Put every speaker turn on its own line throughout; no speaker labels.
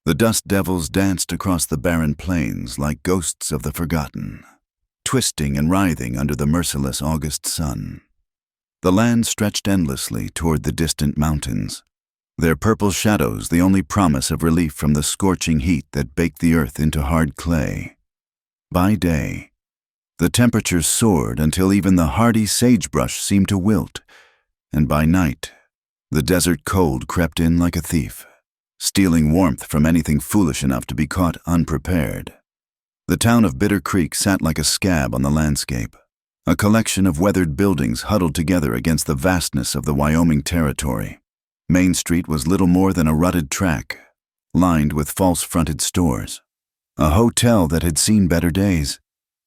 The dust devils danced across the barren plains like ghosts of the forgotten, twisting and writhing under the merciless August sun. The land stretched endlessly toward the distant mountains, their purple shadows the only promise of relief from the scorching heat that baked the earth into hard clay. By day, the temperatures soared until even the hardy sagebrush seemed to wilt, and by night, the desert cold crept in like a thief, stealing warmth from anything foolish enough to be caught unprepared. The town of Bitter Creek sat like a scab on the landscape, a collection of weathered buildings huddled together against the vastness of the Wyoming territory. Main Street was little more than a rutted track, lined with false-fronted stores, a hotel that had seen better days,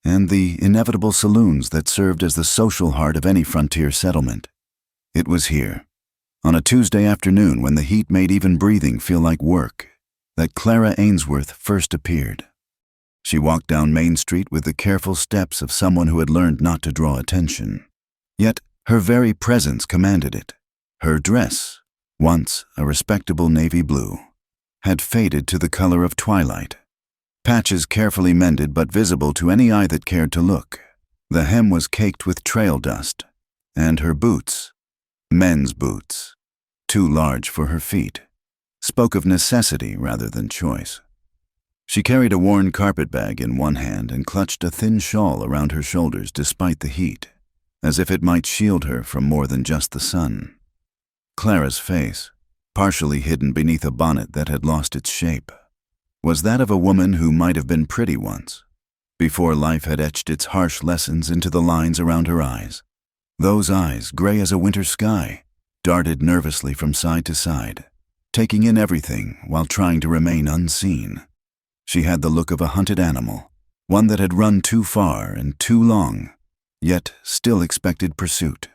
and the inevitable saloons that served as the social heart of any frontier settlement. It was here, on a Tuesday afternoon when the heat made even breathing feel like work, that Clara Ainsworth first appeared. She walked down Main Street with the careful steps of someone who had learned not to draw attention. Yet her very presence commanded it. Her dress, once a respectable navy blue, had faded to the color of twilight. Patches carefully mended but visible to any eye that cared to look. The hem was caked with trail dust, and her boots, men's boots, too large for her feet, spoke of necessity rather than choice. She carried a worn carpet bag in one hand and clutched a thin shawl around her shoulders despite the heat, as if it might shield her from more than just the sun. Clara's face, partially hidden beneath a bonnet that had lost its shape, was that of a woman who might have been pretty once, before life had etched its harsh lessons into the lines around her eyes. Those eyes, gray as a winter sky, darted nervously from side to side, taking in everything while trying to remain unseen. She had the look of a hunted animal, one that had run too far and too long, yet still expected pursuit.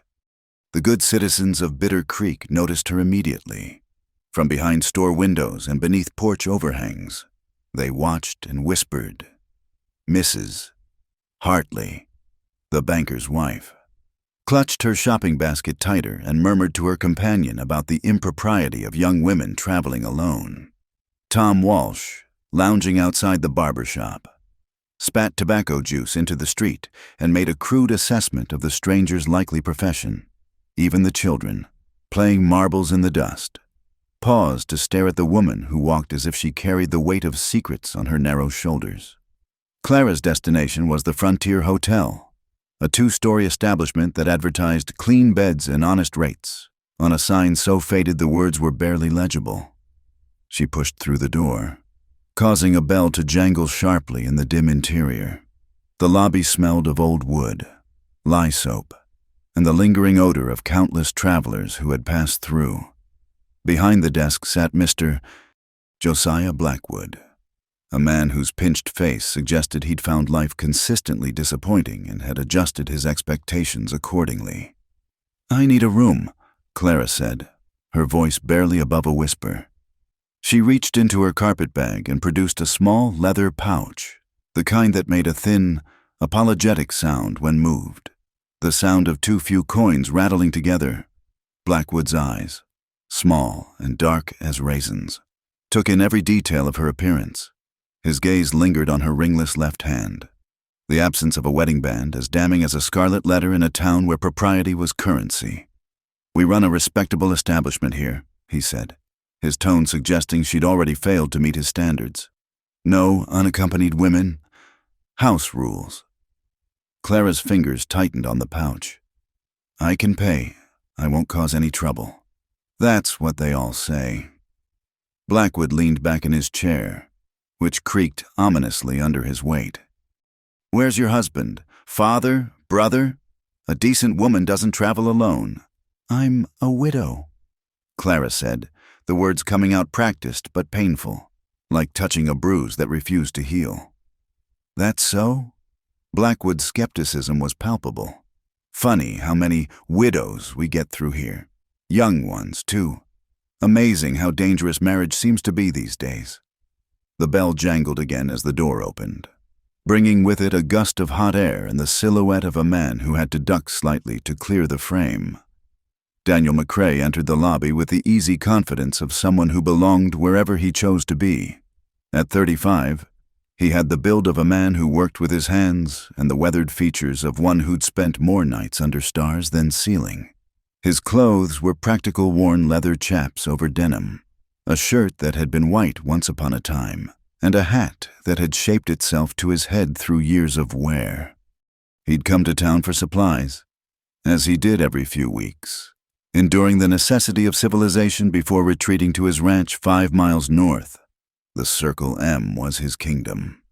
The good citizens of Bitter Creek noticed her immediately. From behind store windows and beneath porch overhangs, they watched and whispered. Mrs. Hartley, the banker's wife, clutched her shopping basket tighter and murmured to her companion about the impropriety of young women traveling alone. Tom Walsh, lounging outside the barber shop, spat tobacco juice into the street and made a crude assessment of the stranger's likely profession. Even the children, playing marbles in the dust, paused to stare at the woman who walked as if she carried the weight of secrets on her narrow shoulders. Clara's destination was the Frontier Hotel, a two-story establishment that advertised clean beds and honest rates, on a sign so faded the words were barely legible. She pushed through the door, causing a bell to jangle sharply in the dim interior. The lobby smelled of old wood, lye soap, and the lingering odor of countless travelers who had passed through. Behind the desk sat Mr. Josiah Blackwood, a man whose pinched face suggested he'd found life consistently disappointing and had adjusted his expectations accordingly. "I need a room," Clara said, her voice barely above a whisper. She reached into her carpet bag and produced a small leather pouch, the kind that made a thin, apologetic sound when moved. The sound of too few coins rattling together. Blackwood's eyes, small and dark as raisins, took in every detail of her appearance. His gaze lingered on her ringless left hand, the absence of a wedding band as damning as a scarlet letter in a town where propriety was currency. "We run a respectable establishment here," he said, his tone suggesting she'd already failed to meet his standards. "No unaccompanied women. House rules." Clara's fingers tightened on the pouch. "I can pay. I won't cause any trouble." "That's what they all say." Blackwood leaned back in his chair, which creaked ominously under his weight. "Where's your husband? Father? Brother? A decent woman doesn't travel alone." "I'm a widow," Clara said, the words coming out practiced but painful, like touching a bruise that refused to heal. "That's so?" Blackwood's skepticism was palpable. "Funny how many widows we get through here. Young ones, too. Amazing how dangerous marriage seems to be these days." The bell jangled again as the door opened, bringing with it a gust of hot air and the silhouette of a man who had to duck slightly to clear the frame. Daniel McCrae entered the lobby with the easy confidence of someone who belonged wherever he chose to be, At 35, he had the build of a man who worked with his hands and the weathered features of one who'd spent more nights under stars than ceiling. His clothes were practical worn leather chaps over denim, a shirt that had been white once upon a time, and a hat that had shaped itself to his head through years of wear. He'd come to town for supplies, as he did every few weeks, enduring the necessity of civilization before retreating to his ranch 5 miles north. The Circle M was his kingdom,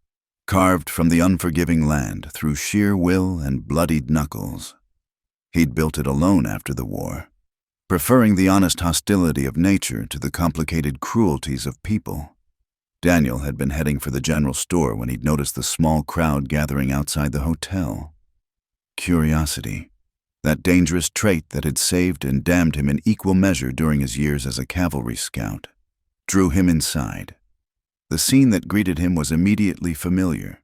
carved from the unforgiving land through sheer will and bloodied knuckles. He'd built it alone after the war, preferring the honest hostility of nature to the complicated cruelties of people. Daniel had been heading for the general store when he'd noticed the small crowd gathering outside the hotel. Curiosity, that dangerous trait that had saved and damned him in equal measure during his years as a cavalry scout, drew him inside. The scene that greeted him was immediately familiar.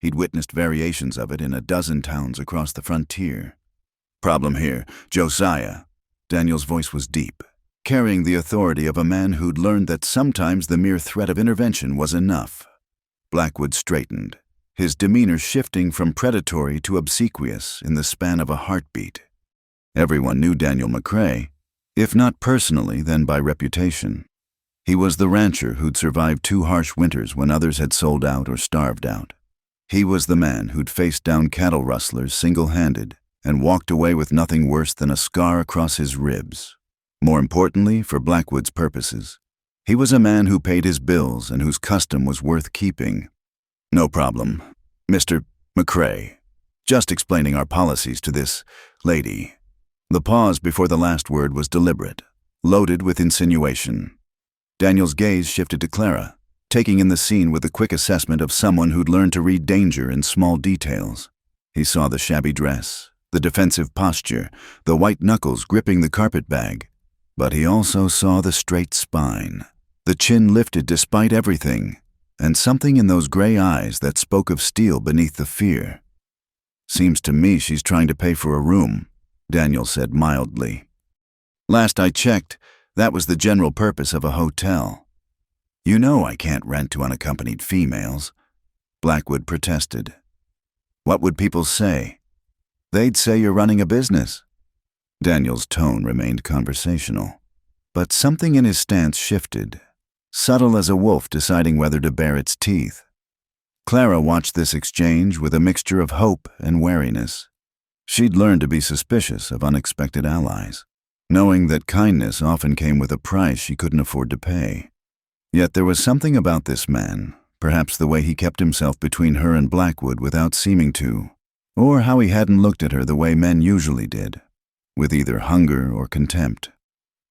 He'd witnessed variations of it in a dozen towns across the frontier. "Problem here, Josiah." Daniel's voice was deep, carrying the authority of a man who'd learned that sometimes the mere threat of intervention was enough. Blackwood straightened, his demeanor shifting from predatory to obsequious in the span of a heartbeat. Everyone knew Daniel McCrae, if not personally, then by reputation. He was the rancher who'd survived 2 harsh winters when others had sold out or starved out. He was the man who'd faced down cattle rustlers single-handed and walked away with nothing worse than a scar across his ribs. More importantly, for Blackwood's purposes, he was a man who paid his bills and whose custom was worth keeping. "No problem, Mr. McCrae. Just explaining our policies to this lady." The pause before the last word was deliberate, loaded with insinuation. Daniel's gaze shifted to Clara, taking in the scene with the quick assessment of someone who'd learned to read danger in small details. He saw the shabby dress, the defensive posture, the white knuckles gripping the carpet bag, but he also saw the straight spine, the chin lifted despite everything, and something in those gray eyes that spoke of steel beneath the fear. "Seems to me she's trying to pay for a room," Daniel said mildly. "Last I checked, that was the general purpose of a hotel. You know I can't rent to unaccompanied females." Blackwood protested. "What would people say?" "They'd say you're running a business." Daniel's tone remained conversational, but something in his stance shifted, subtle as a wolf deciding whether to bare its teeth. Clara watched this exchange with a mixture of hope and wariness. She'd learned to be suspicious of unexpected allies, knowing that kindness often came with a price she couldn't afford to pay. Yet there was something about this man, perhaps the way he kept himself between her and Blackwood without seeming to, or how he hadn't looked at her the way men usually did, with either hunger or contempt.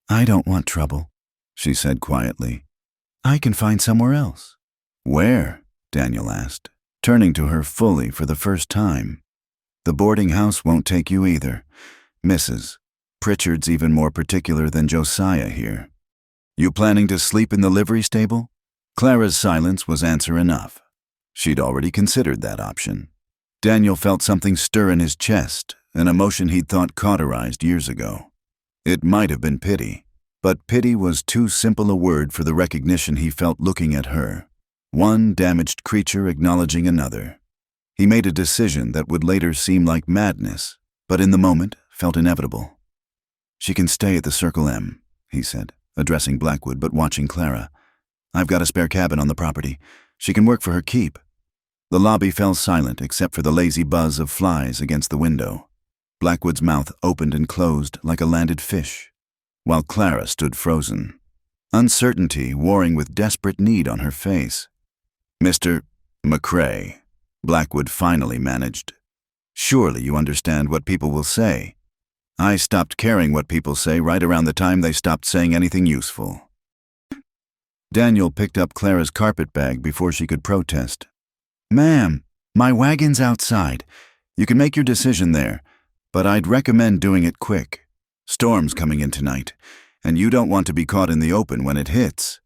"I don't want trouble," she said quietly. "I can find somewhere else." "Where?" Daniel asked, turning to her fully for the first time. "The boarding house won't take you either, Mrs. Pritchard's even more particular than Josiah here." "You planning to sleep in the livery stable?" Clara's silence was answer enough. She'd already considered that option. Daniel felt something stir in his chest, an emotion he'd thought cauterized years ago. It might have been pity, but pity was too simple a word for the recognition he felt looking at her, one damaged creature acknowledging another. He made a decision that would later seem like madness, but in the moment felt inevitable. "She can stay at the Circle M," he said, addressing Blackwood but watching Clara. "I've got a spare cabin on the property. She can work for her keep." The lobby fell silent except for the lazy buzz of flies against the window. Blackwood's mouth opened and closed like a landed fish, while Clara stood frozen, uncertainty warring with desperate need on her face. "Mr. McCrae," Blackwood finally managed. "Surely you understand what people will say. I stopped caring what people say right around the time they stopped saying anything useful." Daniel picked up Clara's carpet bag before she could protest. "Ma'am, my wagon's outside. You can make your decision there, but I'd recommend doing it quick. Storm's coming in tonight, and you don't want to be caught in the open when it hits."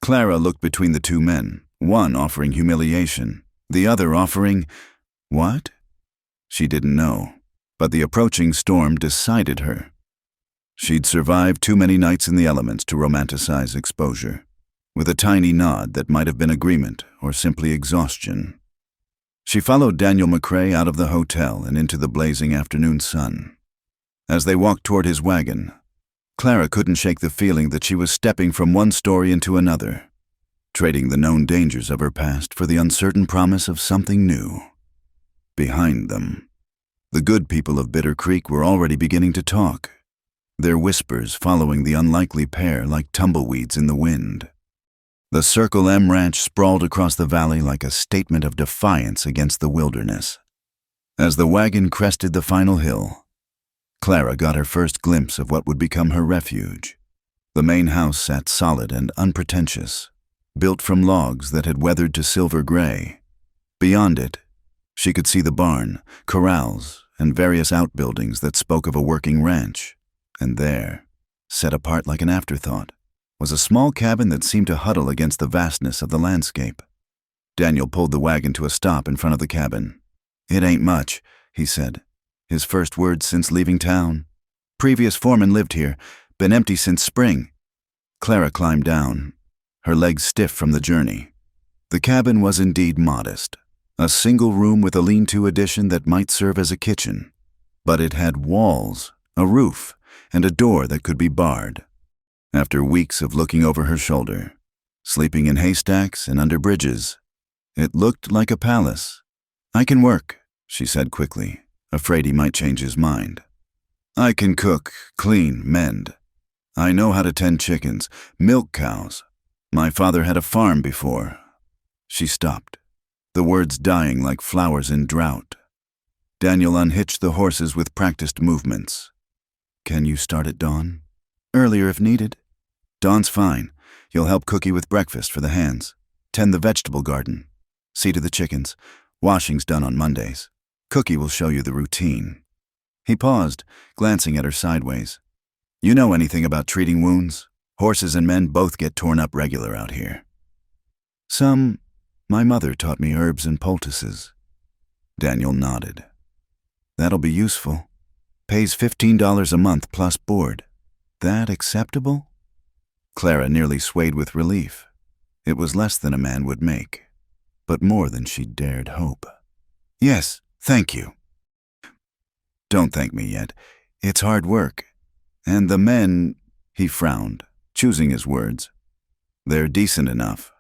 Clara looked between the two men, one offering humiliation, the other offering— what? She didn't know, but the approaching storm decided her. She'd survived too many nights in the elements to romanticize exposure. with a tiny nod that might have been agreement or simply exhaustion. She followed Daniel McCrae out of the hotel and into the blazing afternoon sun. As they walked toward his wagon, Clara couldn't shake the feeling that she was stepping from one story into another, trading the known dangers of her past for the uncertain promise of something new. Behind them, the good people of Bitter Creek were already beginning to talk, their whispers following the unlikely pair like tumbleweeds in the wind. The Circle M Ranch sprawled across the valley like a statement of defiance against the wilderness. As the wagon crested the final hill, Clara got her first glimpse of what would become her refuge. The main house sat solid and unpretentious, built from logs that had weathered to silver gray. Beyond it, she could see the barn, corrals, and various outbuildings that spoke of a working ranch. And there, set apart like an afterthought, was a small cabin that seemed to huddle against the vastness of the landscape. Daniel pulled the wagon to a stop in front of the cabin. "It ain't much," he said, his first words since leaving town. "Previous foreman lived here, been empty since spring." Clara climbed down, her legs stiff from the journey. The cabin was indeed modest, a single room with a lean-to addition that might serve as a kitchen. But it had walls, a roof, and a door that could be barred. After weeks of looking over her shoulder, sleeping in haystacks and under bridges, it looked like a palace. "I can work," she said quickly, afraid he might change his mind. "I can cook, clean, mend. I know how to tend chickens, milk cows. My father had a farm before." She stopped, the words dying like flowers in drought. Daniel unhitched the horses with practiced movements. "Can you start at dawn?" "Earlier if needed." "Dawn's fine. You'll help Cookie with breakfast for the hands. Tend the vegetable garden. See to the chickens. Washing's done on Mondays. Cookie will show you the routine." He paused, glancing at her sideways. "You know anything about treating wounds? Horses and men both get torn up regular out here." "Some. My mother taught me herbs and poultices." Daniel nodded. "That'll be useful. Pays $15 a month plus board. That acceptable?" Clara nearly swayed with relief. It was less than a man would make, but more than she dared hope. "Yes, thank you." "Don't thank me yet. It's hard work. And the men," he frowned, choosing his words, "they're decent enough.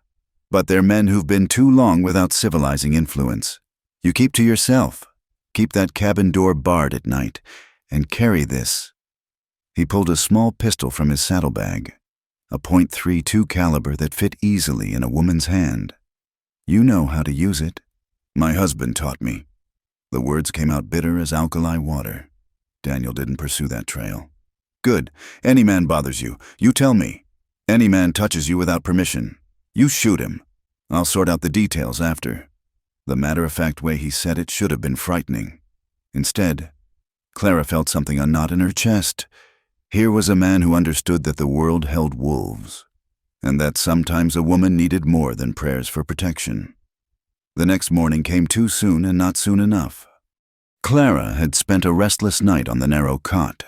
But they're men who've been too long without civilizing influence. You keep to yourself. Keep that cabin door barred at night, and carry this." He pulled a small pistol from his saddlebag, a .32 caliber that fit easily in a woman's hand. "You know how to use it." "My husband taught me." The words came out bitter as alkali water. Daniel didn't pursue that trail. "Good. Any man bothers you, you tell me. Any man touches you without permission, you shoot him. I'll sort out the details after." The matter-of-fact way he said it should have been frightening. Instead, Clara felt something unknot in her chest. Here was a man who understood that the world held wolves, and that sometimes a woman needed more than prayers for protection. The next morning came too soon and not soon enough. Clara had spent a restless night on the narrow cot,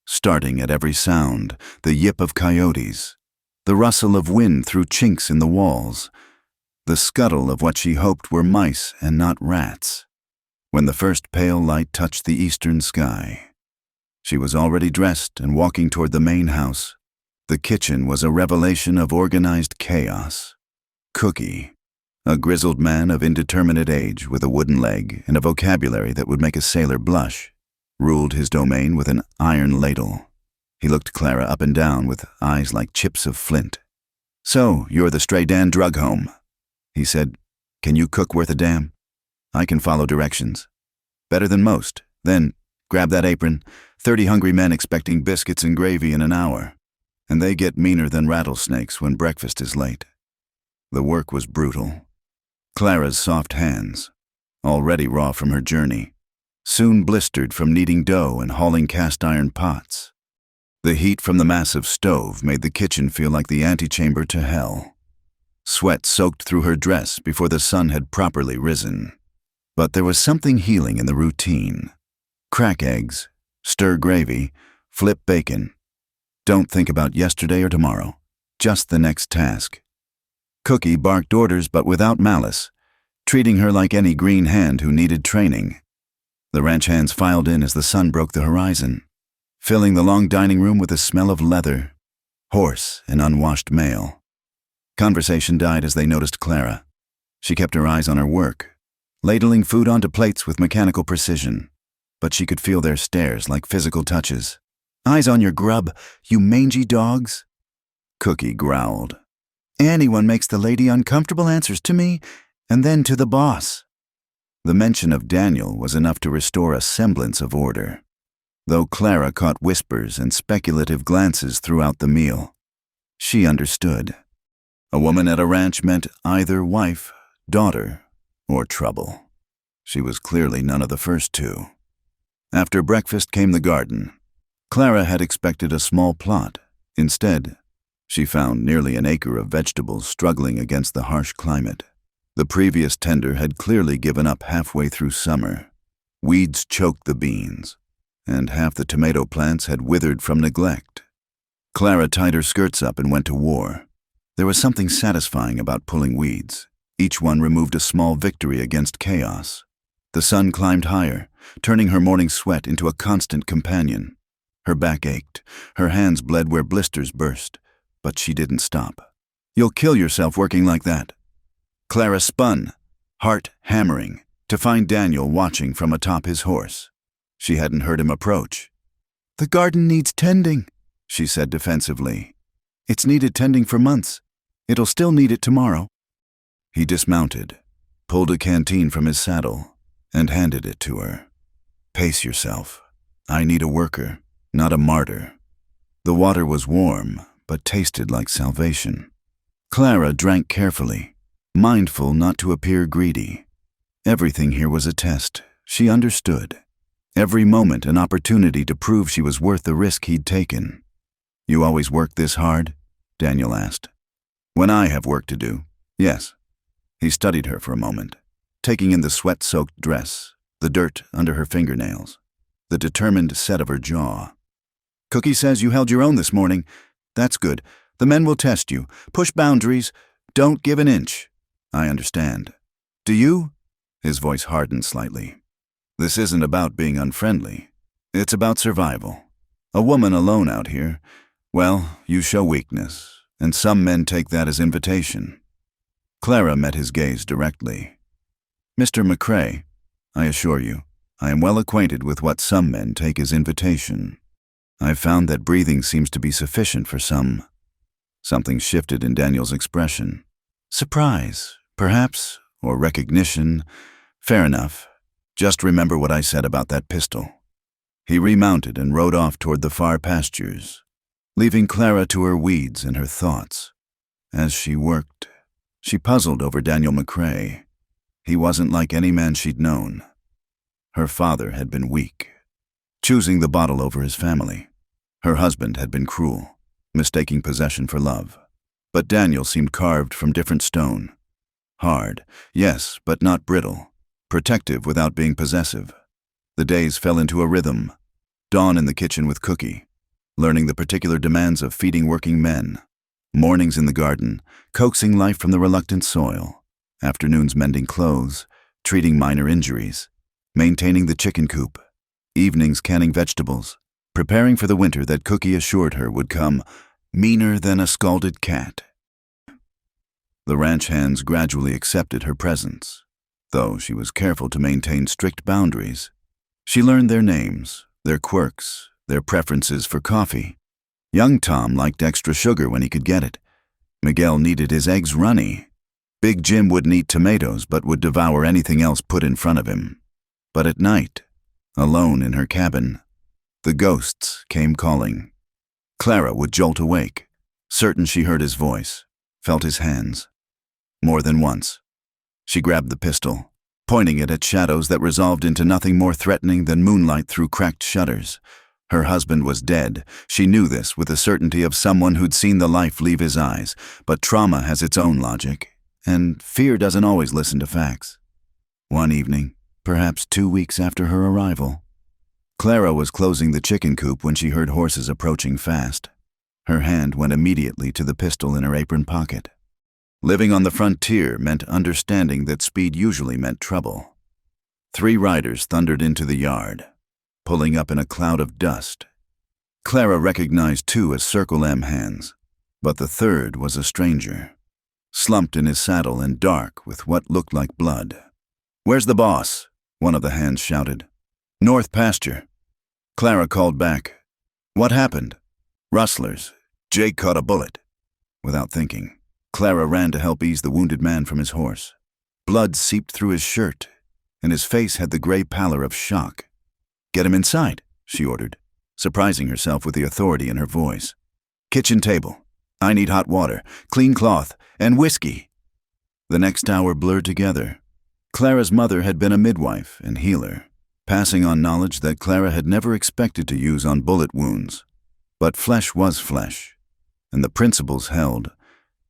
starting at every sound, the yip of coyotes, the rustle of wind through chinks in the walls, the scuttle of what she hoped were mice and not rats. When the first pale light touched the eastern sky, she was already dressed and walking toward the main house. The kitchen was a revelation of organized chaos. Cookie, a grizzled man of indeterminate age with a wooden leg and a vocabulary that would make a sailor blush, ruled his domain with an iron ladle. He looked Clara up and down with eyes like chips of flint. "So, you're the stray Dan drug home," he said. "Can you cook worth a damn? I can follow directions. Better than most. Then, grab that apron. 30 hungry men expecting biscuits and gravy in an hour. And they get meaner than rattlesnakes when breakfast is late." The work was brutal. Clara's soft hands, already raw from her journey, soon blistered from kneading dough and hauling cast-iron pots. The heat from the massive stove made the kitchen feel like the antechamber to hell. Sweat soaked through her dress before the sun had properly risen. But there was something healing in the routine. Crack eggs, stir gravy, flip bacon. Don't think about yesterday or tomorrow, just the next task. Cookie barked orders but without malice, treating her like any green hand who needed training. The ranch hands filed in as the sun broke the horizon, filling the long dining room with a smell of leather, horse, and unwashed mail. Conversation died as they noticed Clara. She kept her eyes on her work, ladling food onto plates with mechanical precision, but she could feel their stares like physical touches. "Eyes on your grub, you mangy dogs," Cookie growled. "Anyone makes the lady uncomfortable answers to me, and then to the boss." The mention of Daniel was enough to restore a semblance of order, though Clara caught whispers and speculative glances throughout the meal. She understood. A woman at a ranch meant either wife, daughter, or trouble. She was clearly none of the first two. After breakfast came the garden. Clara had expected a small plot. Instead, she found nearly an acre of vegetables struggling against the harsh climate. The previous tender had clearly given up halfway through summer. Weeds choked the beans, and half the tomato plants had withered from neglect. Clara tied her skirts up and went to war. There was something satisfying about pulling weeds. Each one removed a small victory against chaos. The sun climbed higher, turning her morning sweat into a constant companion. Her back ached, her hands bled where blisters burst, but she didn't stop. "You'll kill yourself working like that." Clara spun, heart hammering, to find Daniel watching from atop his horse. She hadn't heard him approach. "The garden needs tending," she said defensively. "It's needed tending for months. It'll still need it tomorrow." He dismounted, pulled a canteen from his saddle, and handed it to her. "Pace yourself. I need a worker, not a martyr." The water was warm, but tasted like salvation. Clara drank carefully, mindful not to appear greedy. Everything here was a test. She understood. Every moment an opportunity to prove she was worth the risk he'd taken. "You always work this hard?" Daniel asked. "When I have work to do, yes." He studied her for a moment, taking in the sweat-soaked dress, the dirt under her fingernails, the determined set of her jaw. "Cookie says you held your own this morning. That's good. The men will test you. Push boundaries. Don't give an inch." "I understand. Do you?" His voice hardened slightly. "This isn't about being unfriendly. It's about survival. A woman alone out here, well, you show weakness, and some men take that as invitation." Clara met his gaze directly. "Mr. McCrae, I assure you, I am well acquainted with what some men take as invitation. I've found that breathing seems to be sufficient for some." Something shifted in Daniel's expression. "Surprise, perhaps, or recognition. Fair enough. Just remember what I said about that pistol." He remounted and rode off toward the far pastures, leaving Clara to her weeds and her thoughts. As she worked, she puzzled over Daniel McCrae. He wasn't like any man she'd known. Her father had been weak, choosing the bottle over his family. Her husband had been cruel, mistaking possession for love. But Daniel seemed carved from different stone. Hard, yes, but not brittle. Protective without being possessive. The days fell into a rhythm. Dawn in the kitchen with Cookie, learning the particular demands of feeding working men. Mornings in the garden, coaxing life from the reluctant soil. Afternoons mending clothes, treating minor injuries. Maintaining the chicken coop. Evenings canning vegetables, preparing for the winter that Cookie assured her would come meaner than a scalded cat. The ranch hands gradually accepted her presence, though she was careful to maintain strict boundaries. She learned their names, their quirks, their preferences for coffee. Young Tom liked extra sugar when he could get it. Miguel needed his eggs runny. Big Jim wouldn't eat tomatoes but would devour anything else put in front of him. But at night, alone in her cabin, the ghosts came calling. Clara would jolt awake, certain she heard his voice, felt his hands. More than once. She grabbed the pistol, pointing it at shadows that resolved into nothing more threatening than moonlight through cracked shutters. Her husband was dead. She knew this with the certainty of someone who'd seen the life leave his eyes, but trauma has its own logic, and fear doesn't always listen to facts. One evening, perhaps 2 weeks after her arrival, Clara was closing the chicken coop when she heard horses approaching fast. Her hand went immediately to the pistol in her apron pocket. Living on the frontier meant understanding that speed usually meant trouble. 3 riders thundered into the yard, pulling up in a cloud of dust. Clara recognized 2 as Circle M hands, but the third was a stranger, slumped in his saddle and dark with what looked like blood. "Where's the boss?" one of the hands shouted. "North pasture." Clara called back. "What happened?" "Rustlers. Jake caught a bullet." Without thinking, Clara ran to help ease the wounded man from his horse. Blood seeped through his shirt, and his face had the gray pallor of shock. "Get him inside," she ordered, surprising herself with the authority in her voice. "Kitchen table. I need hot water, clean cloth, and whiskey." The next hour blurred together. Clara's mother had been a midwife and healer, passing on knowledge that Clara had never expected to use on bullet wounds. But flesh was flesh, and the principles held.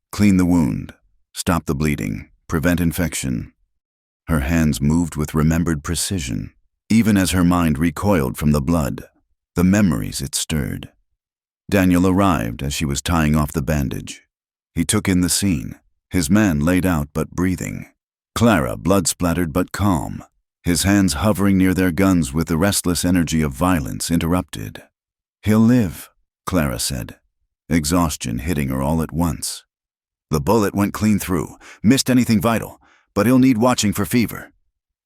Clean the wound, stop the bleeding, prevent infection. Her hands moved with remembered precision, even as her mind recoiled from the blood, the memories it stirred. Daniel arrived as she was tying off the bandage. He took in the scene, his man laid out but breathing. Clara, blood-splattered but calm, his hands hovering near their guns with the restless energy of violence interrupted. "He'll live," Clara said, exhaustion hitting her all at once. "The bullet went clean through, missed anything vital, but he'll need watching for fever."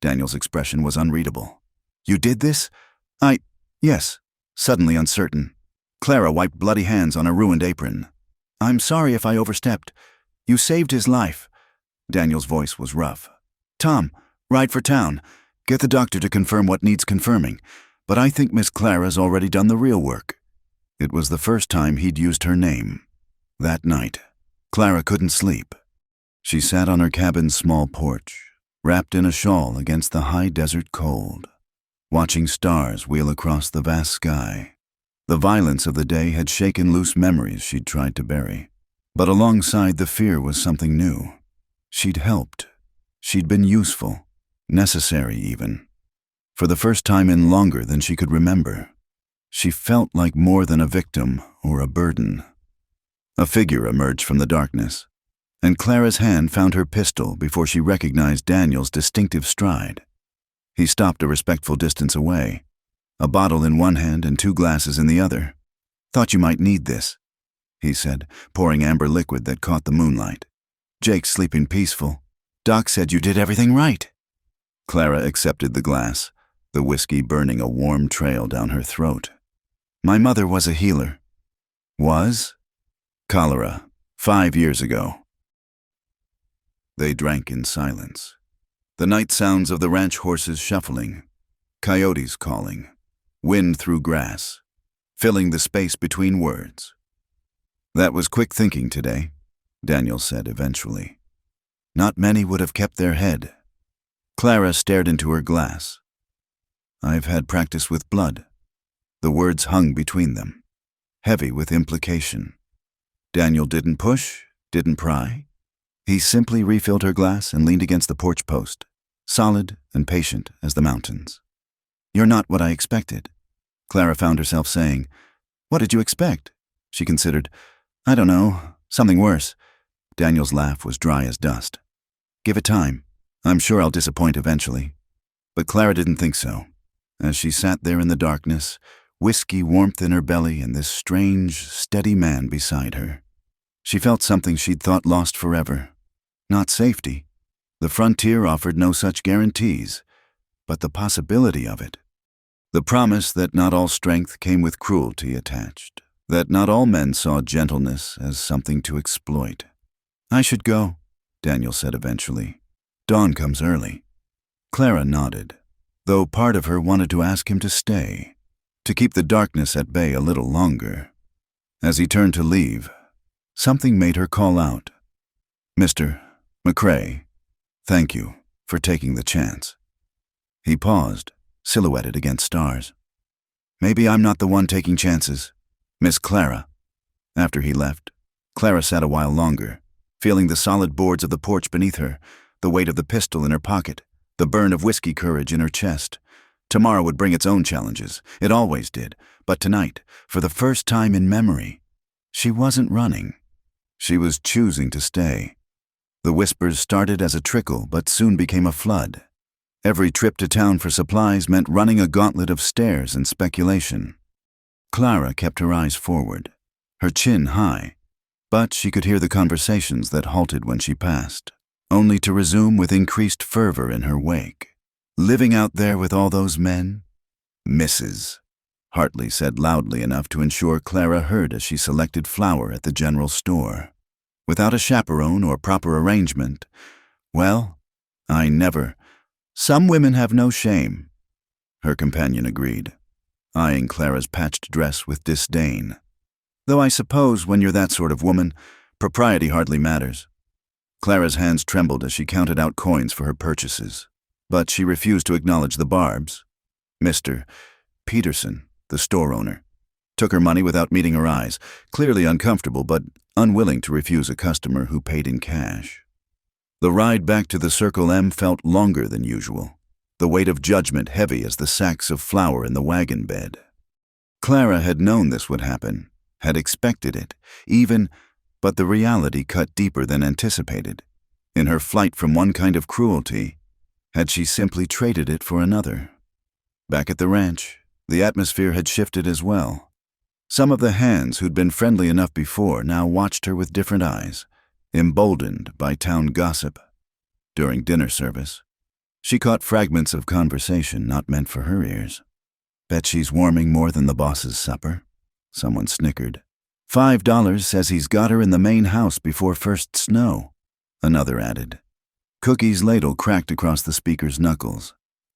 Daniel's expression was unreadable. "You did this?" Yes," suddenly uncertain. Clara wiped bloody hands on a ruined apron. "I'm sorry if I overstepped. You saved his life." Daniel's voice was rough. "Tom, ride for town. Get the doctor to confirm what needs confirming. But I think Miss Clara's already done the real work." It was the first time he'd used her name. That night, Clara couldn't sleep. She sat on her cabin's small porch, wrapped in a shawl against the high desert cold, watching stars wheel across the vast sky. The violence of the day had shaken loose memories she'd tried to bury. But alongside the fear was something new. She'd helped. She'd been useful, necessary even. For the first time in longer than she could remember, she felt like more than a victim or a burden. A figure emerged from the darkness, and Clara's hand found her pistol before she recognized Daniel's distinctive stride. He stopped a respectful distance away, a bottle in one hand and 2 glasses in the other. "Thought you might need this," he said, pouring amber liquid that caught the moonlight. "Jake's sleeping peaceful. Doc said you did everything right." Clara accepted the glass, the whiskey burning a warm trail down her throat. "My mother was a healer." "Was?" "Cholera, 5 years ago." They drank in silence. The night sounds of the ranch horses shuffling, coyotes calling, wind through grass, filling the space between words. "That was quick thinking today," Daniel said eventually. "Not many would have kept their head." Clara stared into her glass. "I've had practice with blood." The words hung between them, heavy with implication. Daniel didn't push, didn't pry. He simply refilled her glass and leaned against the porch post, solid and patient as the mountains. "You're not what I expected," Clara found herself saying. "What did you expect?" She considered. "I don't know, something worse." Daniel's laugh was dry as dust. "Give it time. I'm sure I'll disappoint eventually." But Clara didn't think so. As she sat there in the darkness, whiskey warmth in her belly and this strange, steady man beside her, she felt something she'd thought lost forever. Not safety. The frontier offered no such guarantees, but the possibility of it. The promise that not all strength came with cruelty attached, that not all men saw gentleness as something to exploit. "I should go," Daniel said eventually. "Dawn comes early." Clara nodded, though part of her wanted to ask him to stay, to keep the darkness at bay a little longer. As he turned to leave, something made her call out, "Mr. McCrae, thank you for taking the chance." He paused, silhouetted against stars. "Maybe I'm not the one taking chances, Miss Clara." After he left, Clara sat a while longer, feeling the solid boards of the porch beneath her, the weight of the pistol in her pocket, the burn of whiskey courage in her chest. Tomorrow would bring its own challenges. It always did. But tonight, for the first time in memory, she wasn't running. She was choosing to stay. The whispers started as a trickle but soon became a flood. Every trip to town for supplies meant running a gauntlet of stares and speculation. Clara kept her eyes forward, her chin high, but she could hear the conversations that halted when she passed, only to resume with increased fervor in her wake. Living out there with all those men? Mrs. Hartley said loudly enough to ensure Clara heard as she selected flour at the general store. Without a chaperone or proper arrangement, well, I never. Some women have no shame, her companion agreed, eyeing Clara's patched dress with disdain. Though I suppose when you're that sort of woman, propriety hardly matters. Clara's hands trembled as she counted out coins for her purchases, but she refused to acknowledge the barbs. Mr. Peterson, the store owner, took her money without meeting her eyes, clearly uncomfortable but unwilling to refuse a customer who paid in cash. The ride back to the Circle M felt longer than usual, the weight of judgment heavy as the sacks of flour in the wagon bed. Clara had known this would happen, had expected it, but the reality cut deeper than anticipated. In her flight from one kind of cruelty, had she simply traded it for another? Back at the ranch, the atmosphere had shifted as well. Some of the hands who'd been friendly enough before now watched her with different eyes, emboldened by town gossip. During dinner service, she caught fragments of conversation not meant for her ears. Bet she's warming more than the boss's supper, someone snickered. $5 says he's got her in the main house before first snow, another added. Cookie's ladle cracked across the speaker's knuckles.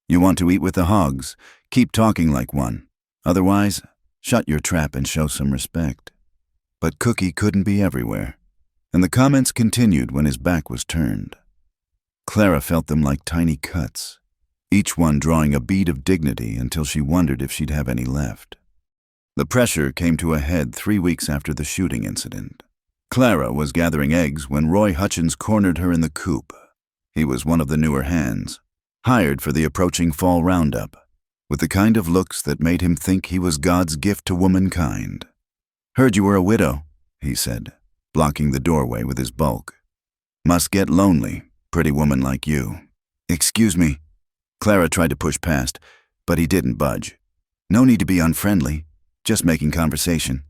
You want to eat with the hogs, keep talking like one. Otherwise, shut your trap and show some respect. But Cookie couldn't be everywhere, and the comments continued when his back was turned. Clara felt them like tiny cuts, each one drawing a bead of dignity until she wondered if she'd have any left. The pressure came to a head 3 weeks after the shooting incident. Clara was gathering eggs when Roy Hutchins cornered her in the coop. He was one of the newer hands, hired for the approaching fall roundup, with the kind of looks that made him think he was God's gift to womankind. Heard you were a widow, he said, blocking the doorway with his bulk. Must get lonely, pretty woman like you. Excuse me. Clara tried to push past, but he didn't budge. No need to be unfriendly, just making conversation.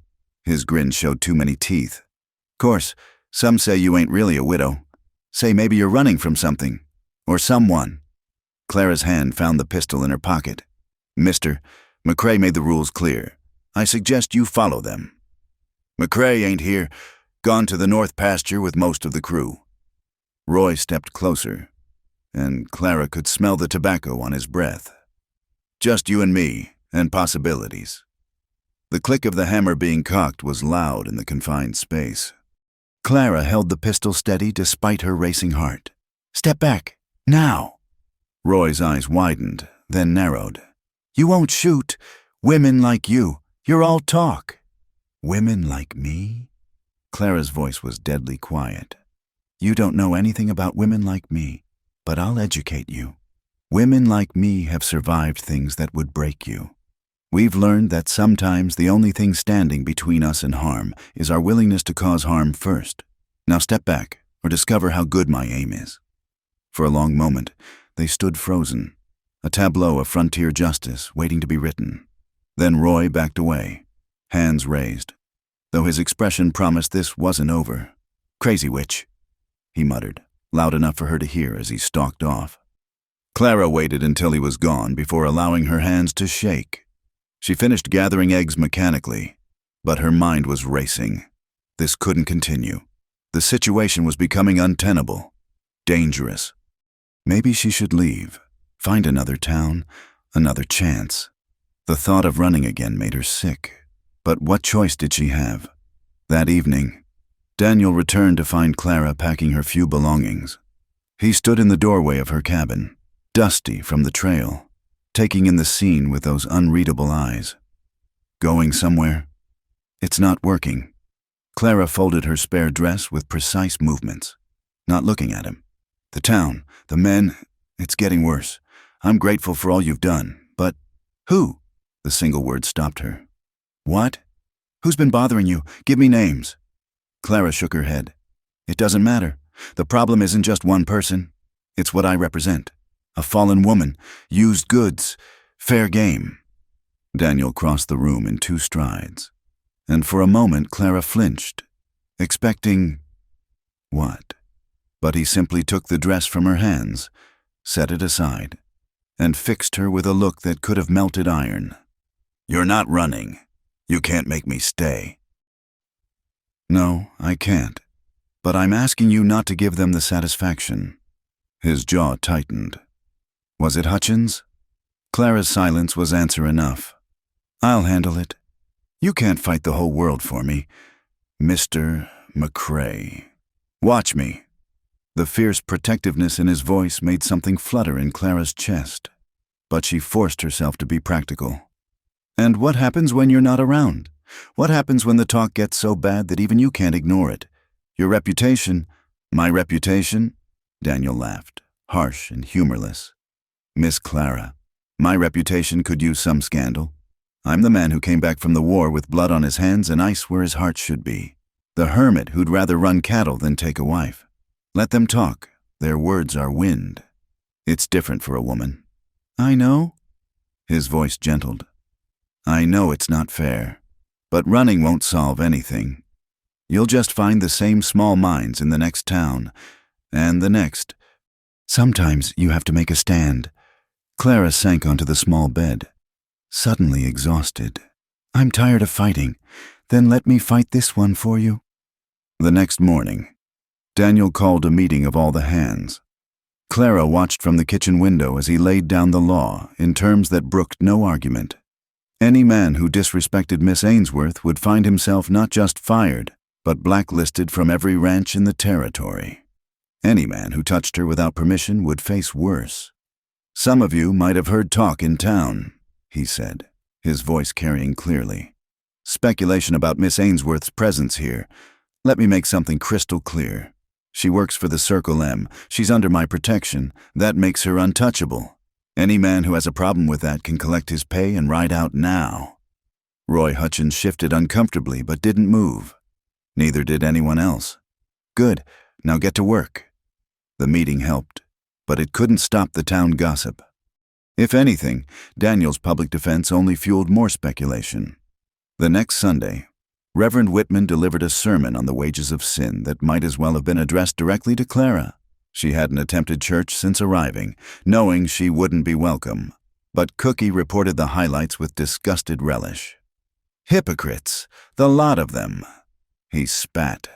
His grin showed too many teeth. Course, some say you ain't really a widow. Say maybe you're running from something, or someone. Clara's hand found the pistol in her pocket. Mister, McCrae made the rules clear. I suggest you follow them. McCrae ain't here, gone to the north pasture with most of the crew. Roy stepped closer, and Clara could smell the tobacco on his breath. Just you and me, and possibilities. The click of the hammer being cocked was loud in the confined space. Clara held the pistol steady despite her racing heart. Step back, now. Roy's eyes widened, then narrowed. You won't shoot. Women like you. You're all talk. Women like me? Clara's voice was deadly quiet. You don't know anything about women like me, but I'll educate you. Women like me have survived things that would break you. We've learned that sometimes the only thing standing between us and harm is our willingness to cause harm first. Now step back, or discover how good my aim is. For a long moment, they stood frozen, a tableau of frontier justice waiting to be written. Then Roy backed away, hands raised, though his expression promised this wasn't over. Crazy witch, he muttered, loud enough for her to hear as he stalked off. Clara waited until he was gone before allowing her hands to shake. She finished gathering eggs mechanically, but her mind was racing. This couldn't continue. The situation was becoming untenable, dangerous. Maybe she should leave, find another town, another chance. The thought of running again made her sick. But what choice did she have? That evening, Daniel returned to find Clara packing her few belongings. He stood in the doorway of her cabin, dusty from the trail, taking in the scene with those unreadable eyes. Going somewhere? It's not working. Clara folded her spare dress with precise movements, not looking at him. The town, the men, it's getting worse. I'm grateful for all you've done, but who? The single word stopped her. What? Who's been bothering you? Give me names. Clara shook her head. It doesn't matter. The problem isn't just one person. It's what I represent. A fallen woman, used goods, fair game. Daniel crossed the room in 2 strides, and for a moment Clara flinched, expecting what? But he simply took the dress from her hands, set it aside, and fixed her with a look that could have melted iron. "You're not running. You can't make me stay." "No, I can't. But I'm asking you not to give them the satisfaction." His jaw tightened. Was it Hutchins? Clara's silence was answer enough. "I'll handle it. You can't fight the whole world for me, Mr. McCrae. Watch me." The fierce protectiveness in his voice made something flutter in Clara's chest, but she forced herself to be practical. "And what happens when you're not around? What happens when the talk gets so bad that even you can't ignore it? Your reputation—" "My reputation?" Daniel laughed, harsh and humorless. "Miss Clara, my reputation could use some scandal. I'm the man who came back from the war with blood on his hands and ice where his heart should be. The hermit who'd rather run cattle than take a wife. Let them talk. Their words are wind. It's different for a woman." "I know." His voice gentled. "I know it's not fair, but running won't solve anything. You'll just find the same small minds in the next town, and the next. Sometimes you have to make a stand." Clara sank onto the small bed, suddenly exhausted. "I'm tired of fighting. Then let me fight this one for you." The next morning, Daniel called a meeting of all the hands. Clara watched from the kitchen window as he laid down the law in terms that brooked no argument. Any man who disrespected Miss Ainsworth would find himself not just fired, but blacklisted from every ranch in the territory. Any man who touched her without permission would face worse. "Some of you might have heard talk in town," he said, his voice carrying clearly. "Speculation about Miss Ainsworth's presence here. Let me make something crystal clear. She works for the Circle M. She's under my protection. That makes her untouchable. Any man who has a problem with that can collect his pay and ride out now." Roy Hutchins shifted uncomfortably but didn't move. Neither did anyone else. "Good. Now get to work." The meeting helped, but it couldn't stop the town gossip. If anything, Daniel's public defense only fueled more speculation. The next Sunday, Reverend Whitman delivered a sermon on the wages of sin that might as well have been addressed directly to Clara. She hadn't attempted church since arriving, knowing she wouldn't be welcome. But Cookie reported the highlights with disgusted relish. "Hypocrites, the lot of them." He spat.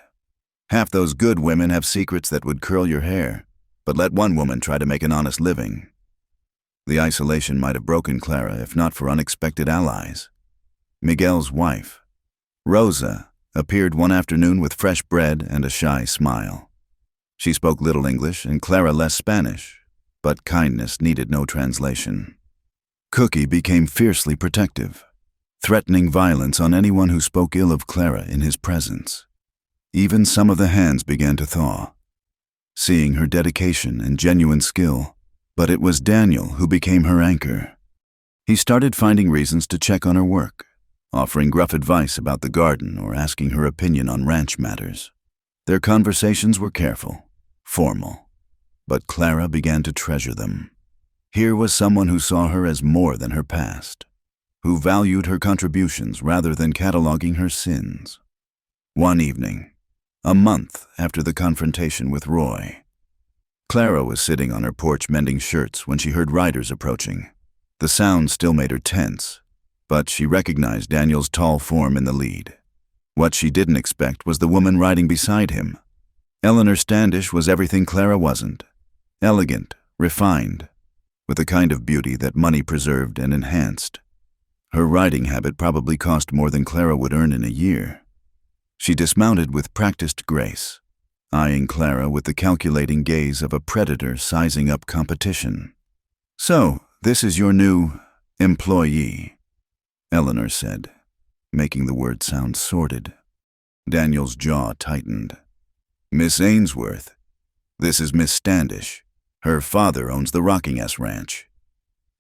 "Half those good women have secrets that would curl your hair, but let one woman try to make an honest living." The isolation might have broken Clara if not for unexpected allies. Miguel's wife, Rosa, appeared one afternoon with fresh bread and a shy smile. She spoke little English and Clara less Spanish, but kindness needed no translation. Cookie became fiercely protective, threatening violence on anyone who spoke ill of Clara in his presence. Even some of the hands began to thaw, seeing her dedication and genuine skill, but it was Daniel who became her anchor. He started finding reasons to check on her work, offering gruff advice about the garden or asking her opinion on ranch matters. Their conversations were careful, formal, but Clara began to treasure them. Here was someone who saw her as more than her past, who valued her contributions rather than cataloging her sins. One evening, a month after the confrontation with Roy, Clara was sitting on her porch mending shirts when she heard riders approaching. The sound still made her tense, but she recognized Daniel's tall form in the lead. What she didn't expect was the woman riding beside him. Eleanor Standish was everything Clara wasn't. Elegant, refined, with a kind of beauty that money preserved and enhanced. Her riding habit probably cost more than Clara would earn in a year. She dismounted with practiced grace, eyeing Clara with the calculating gaze of a predator sizing up competition. "So, this is your new employee," Eleanor said, making the word sound sordid. Daniel's jaw tightened. "Miss Ainsworth. This is Miss Standish. Her father owns the Rocking-S Ranch."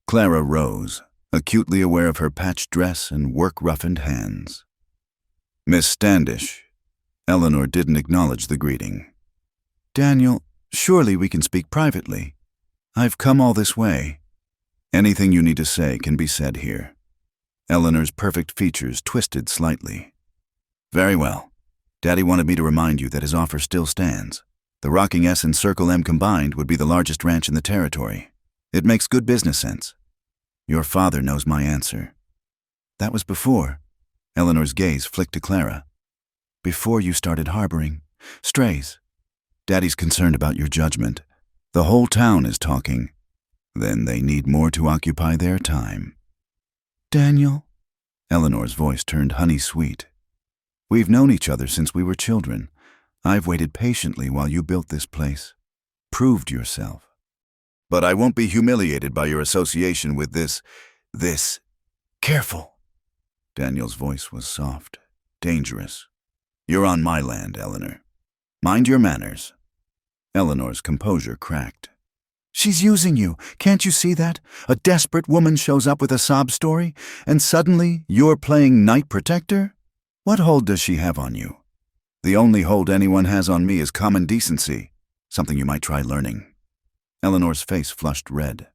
Clara rose, acutely aware of her patched dress and work-roughened hands. "Miss Standish." Eleanor didn't acknowledge the greeting. Daniel, surely we can speak privately. I've come all this way. Anything you need to say can be said here. Eleanor's perfect features twisted slightly. Very well. Daddy wanted me to remind you that his offer still stands. The Rocking S and Circle M combined would be the largest ranch in the territory. It makes good business sense. Your father knows my answer. That was before. Eleanor's gaze flicked to Clara. Before you started harboring strays. Daddy's concerned about your judgment. The whole town is talking. Then they need more to occupy their time. Daniel? Eleanor's voice turned honey-sweet. We've known each other since we were children. I've waited patiently while you built this place. Proved yourself. But I won't be humiliated by your association with this. Careful. Daniel's voice was soft, dangerous. You're on my land, Eleanor. Mind your manners. Eleanor's composure cracked. She's using you. Can't you see that? A desperate woman shows up with a sob story, and suddenly you're playing Knight Protector? What hold does she have on you? The only hold anyone has on me is common decency, something you might try learning. Eleanor's face flushed red.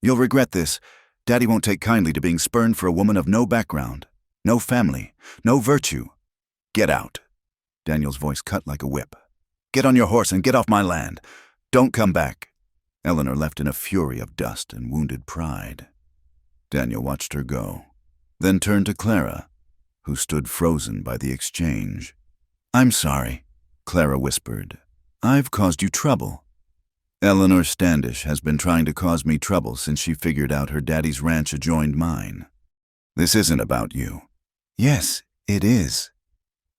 You'll regret this. Daddy won't take kindly to being spurned for a woman of no background, no family, no virtue. Get out. Daniel's voice cut like a whip. Get on your horse and get off my land. Don't come back. Eleanor left in a fury of dust and wounded pride. Daniel watched her go, then turned to Clara, who stood frozen by the exchange. I'm sorry, Clara whispered. I've caused you trouble. Eleanor Standish has been trying to cause me trouble since she figured out her daddy's ranch adjoined mine. This isn't about you. Yes, it is.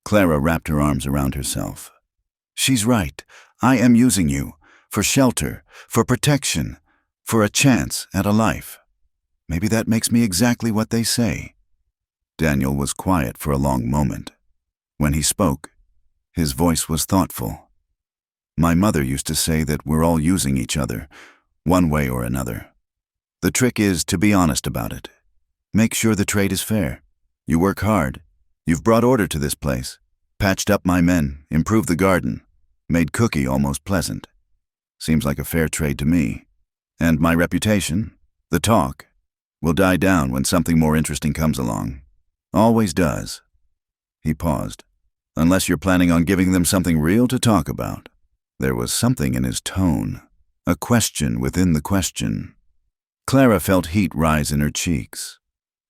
Clara wrapped her arms around herself. She's right. I am using you. For shelter, for protection, for a chance at a life. Maybe that makes me exactly what they say. Daniel was quiet for a long moment. When he spoke, his voice was thoughtful. My mother used to say that we're all using each other, one way or another. The trick is to be honest about it. Make sure the trade is fair. You work hard. You've brought order to this place, patched up my men, improved the garden, made Cookie almost pleasant. Seems like a fair trade to me. And my reputation, the talk, will die down when something more interesting comes along. Always does. He paused. Unless you're planning on giving them something real to talk about. There was something in his tone, a question within the question. Clara felt heat rise in her cheeks.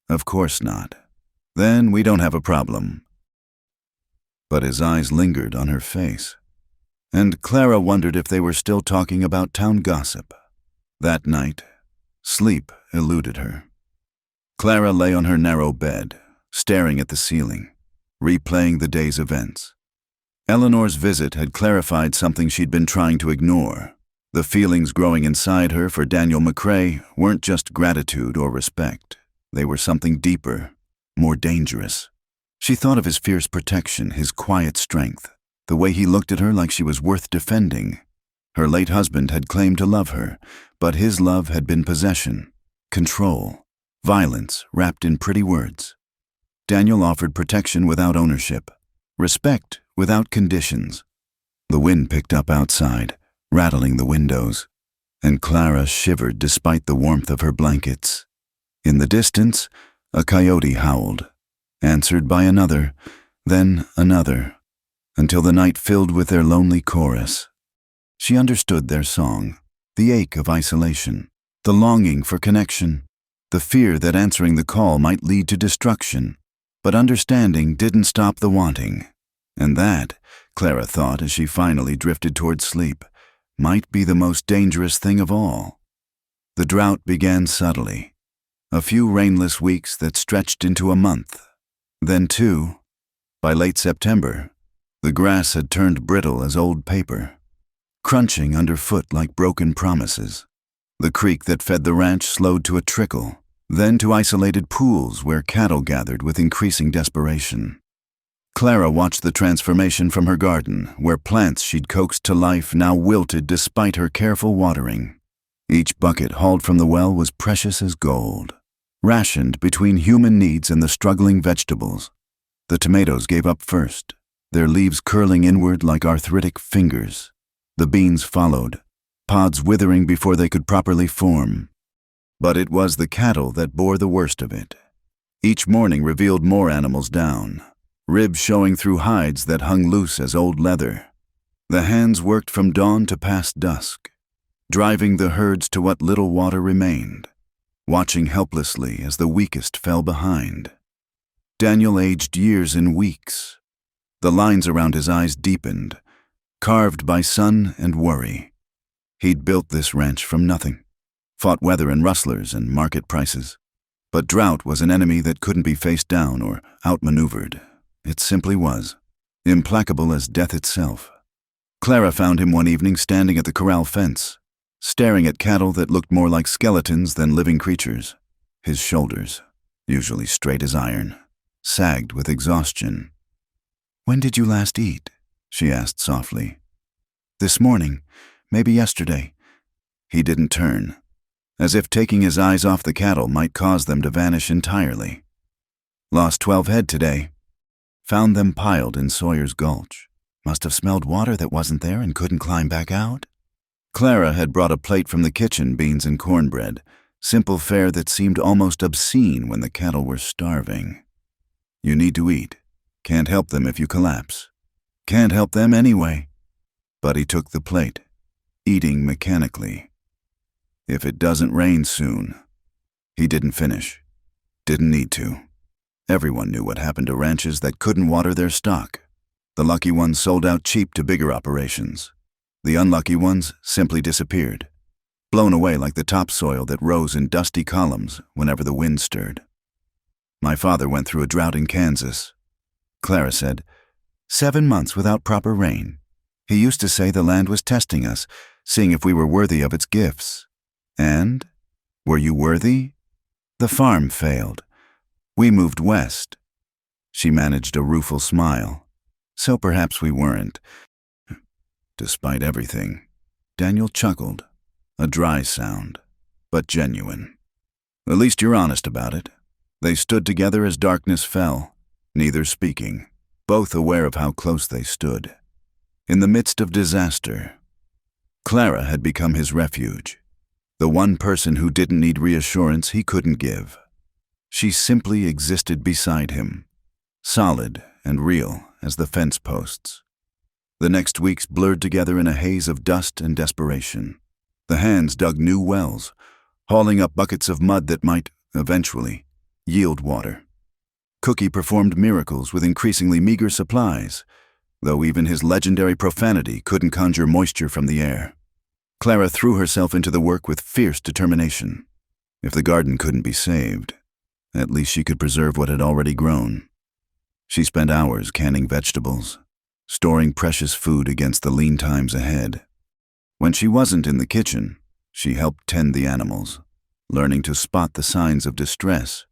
Of course not. Then we don't have a problem. But his eyes lingered on her face. And Clara wondered if they were still talking about town gossip. That night, sleep eluded her. Clara lay on her narrow bed, staring at the ceiling, replaying the day's events. Eleanor's visit had clarified something she'd been trying to ignore. The feelings growing inside her for Daniel McCrae weren't just gratitude or respect. They were something deeper, more dangerous. She thought of his fierce protection, his quiet strength, the way he looked at her like she was worth defending. Her late husband had claimed to love her, but his love had been possession, control, violence wrapped in pretty words. Daniel offered protection without ownership, respect without conditions. The wind picked up outside, rattling the windows, and Clara shivered despite the warmth of her blankets. In the distance, a coyote howled, answered by another, then another, until the night filled with their lonely chorus. She understood their song, the ache of isolation, the longing for connection, the fear that answering the call might lead to destruction. But understanding didn't stop the wanting. And that, Clara thought as she finally drifted toward sleep, might be the most dangerous thing of all. The drought began subtly. A few rainless weeks that stretched into a month. Then two. By late September, the grass had turned brittle as old paper, crunching underfoot like broken promises. The creek that fed the ranch slowed to a trickle, then to isolated pools where cattle gathered with increasing desperation. Clara watched the transformation from her garden, where plants she'd coaxed to life now wilted despite her careful watering. Each bucket hauled from the well was precious as gold, rationed between human needs and the struggling vegetables. The tomatoes gave up first, their leaves curling inward like arthritic fingers. The beans followed, pods withering before they could properly form. But it was the cattle that bore the worst of it. Each morning revealed more animals down, ribs showing through hides that hung loose as old leather. The hands worked from dawn to past dusk, driving the herds to what little water remained, watching helplessly as the weakest fell behind. Daniel aged years in weeks. The lines around his eyes deepened, carved by sun and worry. He'd built this ranch from nothing, fought weather and rustlers and market prices. But drought was an enemy that couldn't be faced down or outmaneuvered. It simply was, implacable as death itself. Clara found him one evening standing at the corral fence, staring at cattle that looked more like skeletons than living creatures. His shoulders, usually straight as iron, sagged with exhaustion. "When did you last eat?" she asked softly. "This morning, maybe yesterday." He didn't turn, as if taking his eyes off the cattle might cause them to vanish entirely. "Lost 12 head today. Found them piled in Sawyer's Gulch. Must have smelled water that wasn't there and couldn't climb back out." Clara had brought a plate from the kitchen, beans and cornbread, simple fare that seemed almost obscene when the cattle were starving. "You need to eat. Can't help them if you collapse." "Can't help them anyway." But he took the plate, eating mechanically. "If it doesn't rain soon." He didn't finish. Didn't need to. Everyone knew what happened to ranches that couldn't water their stock. The lucky ones sold out cheap to bigger operations. The unlucky ones simply disappeared, blown away like the topsoil that rose in dusty columns whenever the wind stirred. "My father went through a drought in Kansas," Clara said. 7 months without proper rain. He used to say the land was testing us, seeing if we were worthy of its gifts. And? Were you worthy? The farm failed. We moved west." She managed a rueful smile. "So perhaps we weren't." Despite everything, Daniel chuckled, a dry sound, but genuine. "At least you're honest about it." They stood together as darkness fell, neither speaking, both aware of how close they stood. In the midst of disaster, Clara had become his refuge, the one person who didn't need reassurance he couldn't give. She simply existed beside him, solid and real as the fence posts. The next weeks blurred together in a haze of dust and desperation. The hands dug new wells, hauling up buckets of mud that might, eventually, yield water. Cookie performed miracles with increasingly meager supplies, though even his legendary profanity couldn't conjure moisture from the air. Clara threw herself into the work with fierce determination. If the garden couldn't be saved, at least she could preserve what had already grown. She spent hours canning vegetables, storing precious food against the lean times ahead. When she wasn't in the kitchen, she helped tend the animals, learning to spot the signs of distress,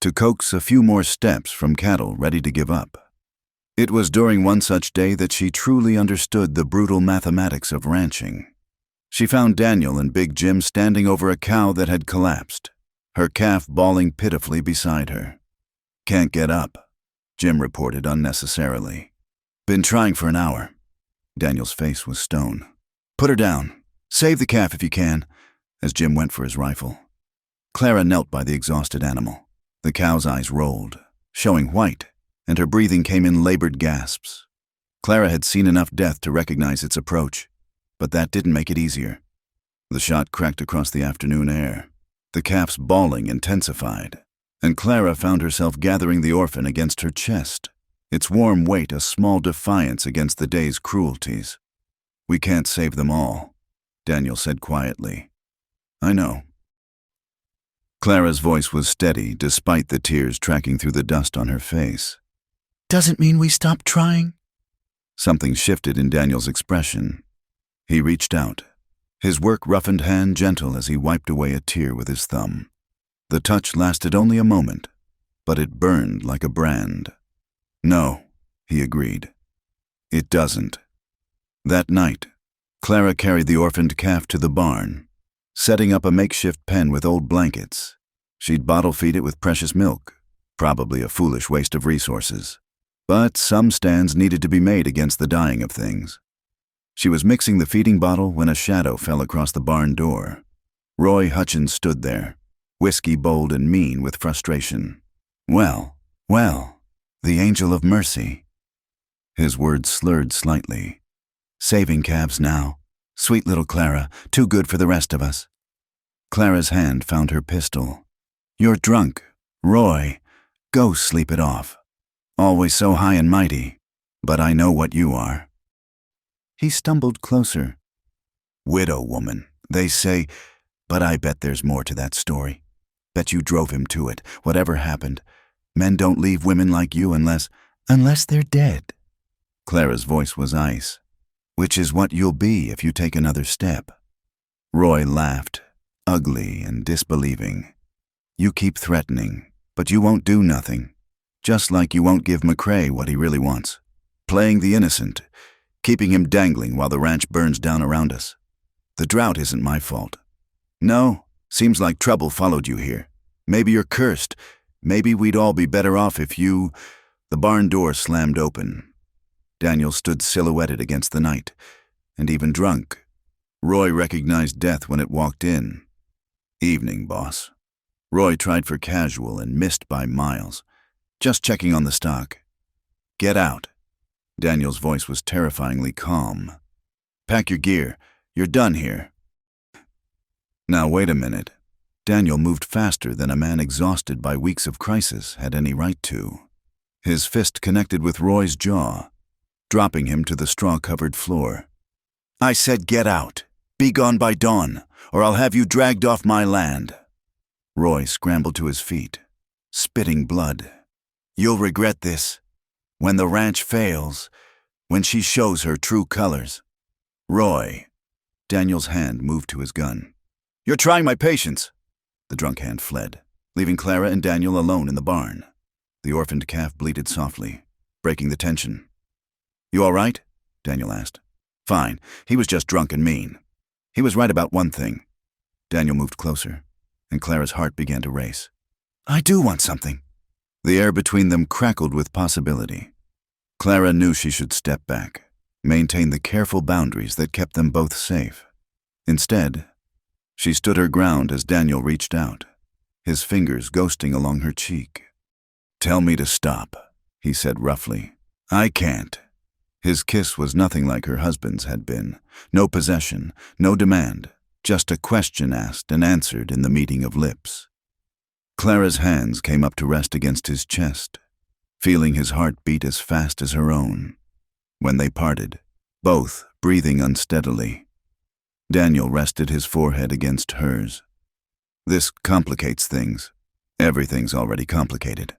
to coax a few more steps from cattle ready to give up. It was during one such day that she truly understood the brutal mathematics of ranching. She found Daniel and Big Jim standing over a cow that had collapsed, her calf bawling pitifully beside her. "Can't get up," Jim reported unnecessarily. "Been trying for an hour." Daniel's face was stone. "Put her down. Save the calf if you can," as Jim went for his rifle. Clara knelt by the exhausted animal. The cow's eyes rolled, showing white, and her breathing came in labored gasps. Clara had seen enough death to recognize its approach, but that didn't make it easier. The shot cracked across the afternoon air. The calf's bawling intensified, and Clara found herself gathering the orphan against her chest, its warm weight a small defiance against the day's cruelties. "We can't save them all," Daniel said quietly. "I know." Clara's voice was steady despite the tears tracking through the dust on her face.
"Doesn't mean we stop trying."
Something shifted in Daniel's expression. He reached out, his work-roughened hand gentle as he wiped away a tear with his thumb. The touch lasted only a moment, but it burned like a brand. "No," he agreed. "It doesn't." That night, Clara carried the orphaned calf to the barn, setting up a makeshift pen with old blankets. She'd bottle feed it with precious milk, probably a foolish waste of resources. But some stands needed to be made against the dying of things. She was mixing the feeding bottle when a shadow fell across the barn door. Roy Hutchins stood there, whiskey bold and mean with frustration. Well, the angel of mercy. His words slurred slightly. Saving calves now. Sweet little Clara, too good for the rest of us. Clara's hand found her pistol. You're drunk, Roy. Go sleep it off. Always so high and mighty, but I know what you are. He stumbled closer. Widow woman, they say, but I bet there's more to that story. Bet you drove him to it, whatever happened. Men don't leave women like you unless they're dead. Clara's voice was ice. Which is what you'll be if you take another step. Roy laughed, ugly and disbelieving. You keep threatening, but you won't do nothing. Just like you won't give McCrae what he really wants. Playing the innocent, keeping him dangling while the ranch burns down around us. The drought isn't my fault. No, seems like trouble followed you here. Maybe you're cursed. Maybe we'd all be better off if you... The barn door slammed open. Daniel stood silhouetted against the night, and even drunk. Roy recognized death when it walked in. Evening, boss. Roy tried for casual and missed by miles. Just checking on the stock. Get out. Daniel's voice was terrifyingly calm. Pack your gear. You're done here. Now wait a minute. Daniel moved faster than a man exhausted by weeks of crisis had any right to. His fist connected with Roy's jaw, dropping him to the straw-covered floor. I said get out. Be gone by dawn, or I'll have you dragged off my land. Roy scrambled to his feet, spitting blood. You'll regret this. When the ranch fails, when she shows her true colors. Roy. Daniel's hand moved to his gun. You're trying my patience. The drunk hand fled, leaving Clara and Daniel alone in the barn. The orphaned calf bleated softly, breaking the tension. You all right? Daniel asked. Fine. He was just drunk and mean. He was right about one thing. Daniel moved closer, and Clara's heart began to race. I do want something. The air between them crackled with possibility. Clara knew she should step back, maintain the careful boundaries that kept them both safe. Instead, she stood her ground as Daniel reached out, his fingers ghosting along her cheek. Tell me to stop, he said roughly. I can't. His kiss was nothing like her husband's had been. No possession, no demand, just a question asked and answered in the meeting of lips. Clara's hands came up to rest against his chest, feeling his heart beat as fast as her own. When they parted, both breathing unsteadily, Daniel rested his forehead against hers. This complicates things. Everything's already complicated.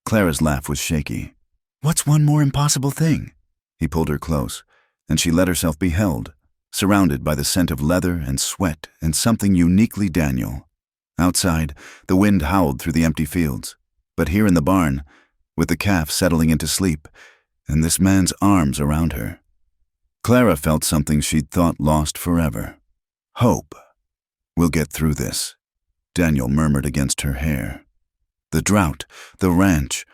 Clara's laugh was shaky. What's one more impossible thing? He pulled her close, and she let herself be held, surrounded by the scent of leather and sweat and something uniquely Daniel. Outside, the wind howled through the empty fields, but here in the barn, with the calf settling into sleep, and this man's arms around her, Clara felt something she'd thought lost forever. Hope. We'll get through this, Daniel murmured against her hair. The drought, the ranch,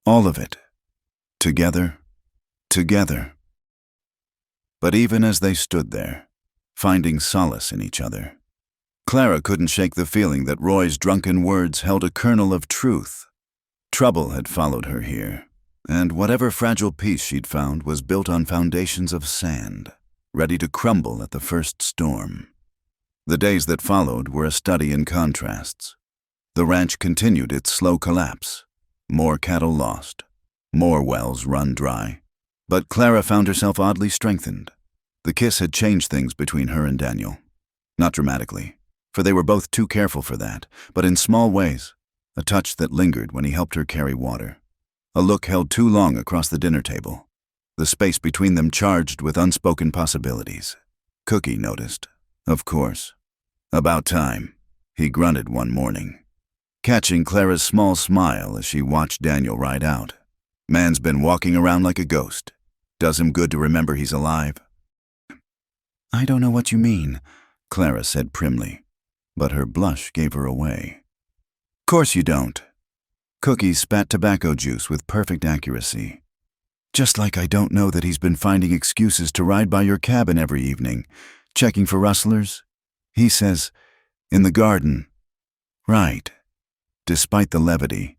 all of it. Together. But even as they stood there, finding solace in each other, Clara couldn't shake the feeling that Roy's drunken words held a kernel of truth. Trouble had followed her here, and whatever fragile peace she'd found was built on foundations of sand, ready to crumble at the first storm. The days that followed were a study in contrasts. The ranch continued its slow collapse, more cattle lost, more wells run dry. But Clara found herself oddly strengthened. The kiss had changed things between her and Daniel. Not dramatically, for they were both too careful for that, but in small ways. A touch that lingered when he helped her carry water. A look held too long across the dinner table. The space between them charged with unspoken possibilities. Cookie noticed. Of course. About time, he grunted one morning, catching Clara's small smile as she watched Daniel ride out. Man's been walking around like a ghost. Does him good to remember he's alive. I don't know what you mean, Clara said primly, but her blush gave her away. Course you don't. Cookie spat tobacco juice with perfect accuracy. Just like I don't know that he's been finding excuses to ride by your cabin every evening, checking for rustlers. He says, in the garden. Right. Despite the levity,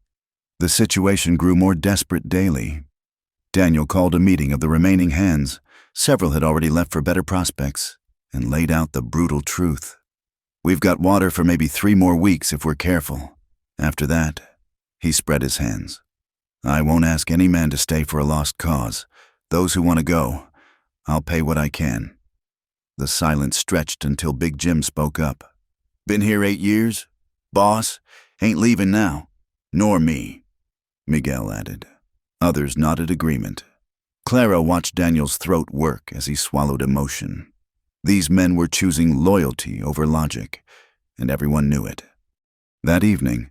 the situation grew more desperate daily. Daniel called a meeting of the remaining hands. Several had already left for better prospects, and laid out the brutal truth. We've got water for maybe 3 more weeks if we're careful. After that, he spread his hands. I won't ask any man to stay for a lost cause. Those who want to go, I'll pay what I can. The silence stretched until Big Jim spoke up. Been here 8 years? Boss, ain't leaving now. Nor me, Miguel added. Others nodded agreement. Clara watched Daniel's throat work as he swallowed emotion. These men were choosing loyalty over logic, and everyone knew it. That evening,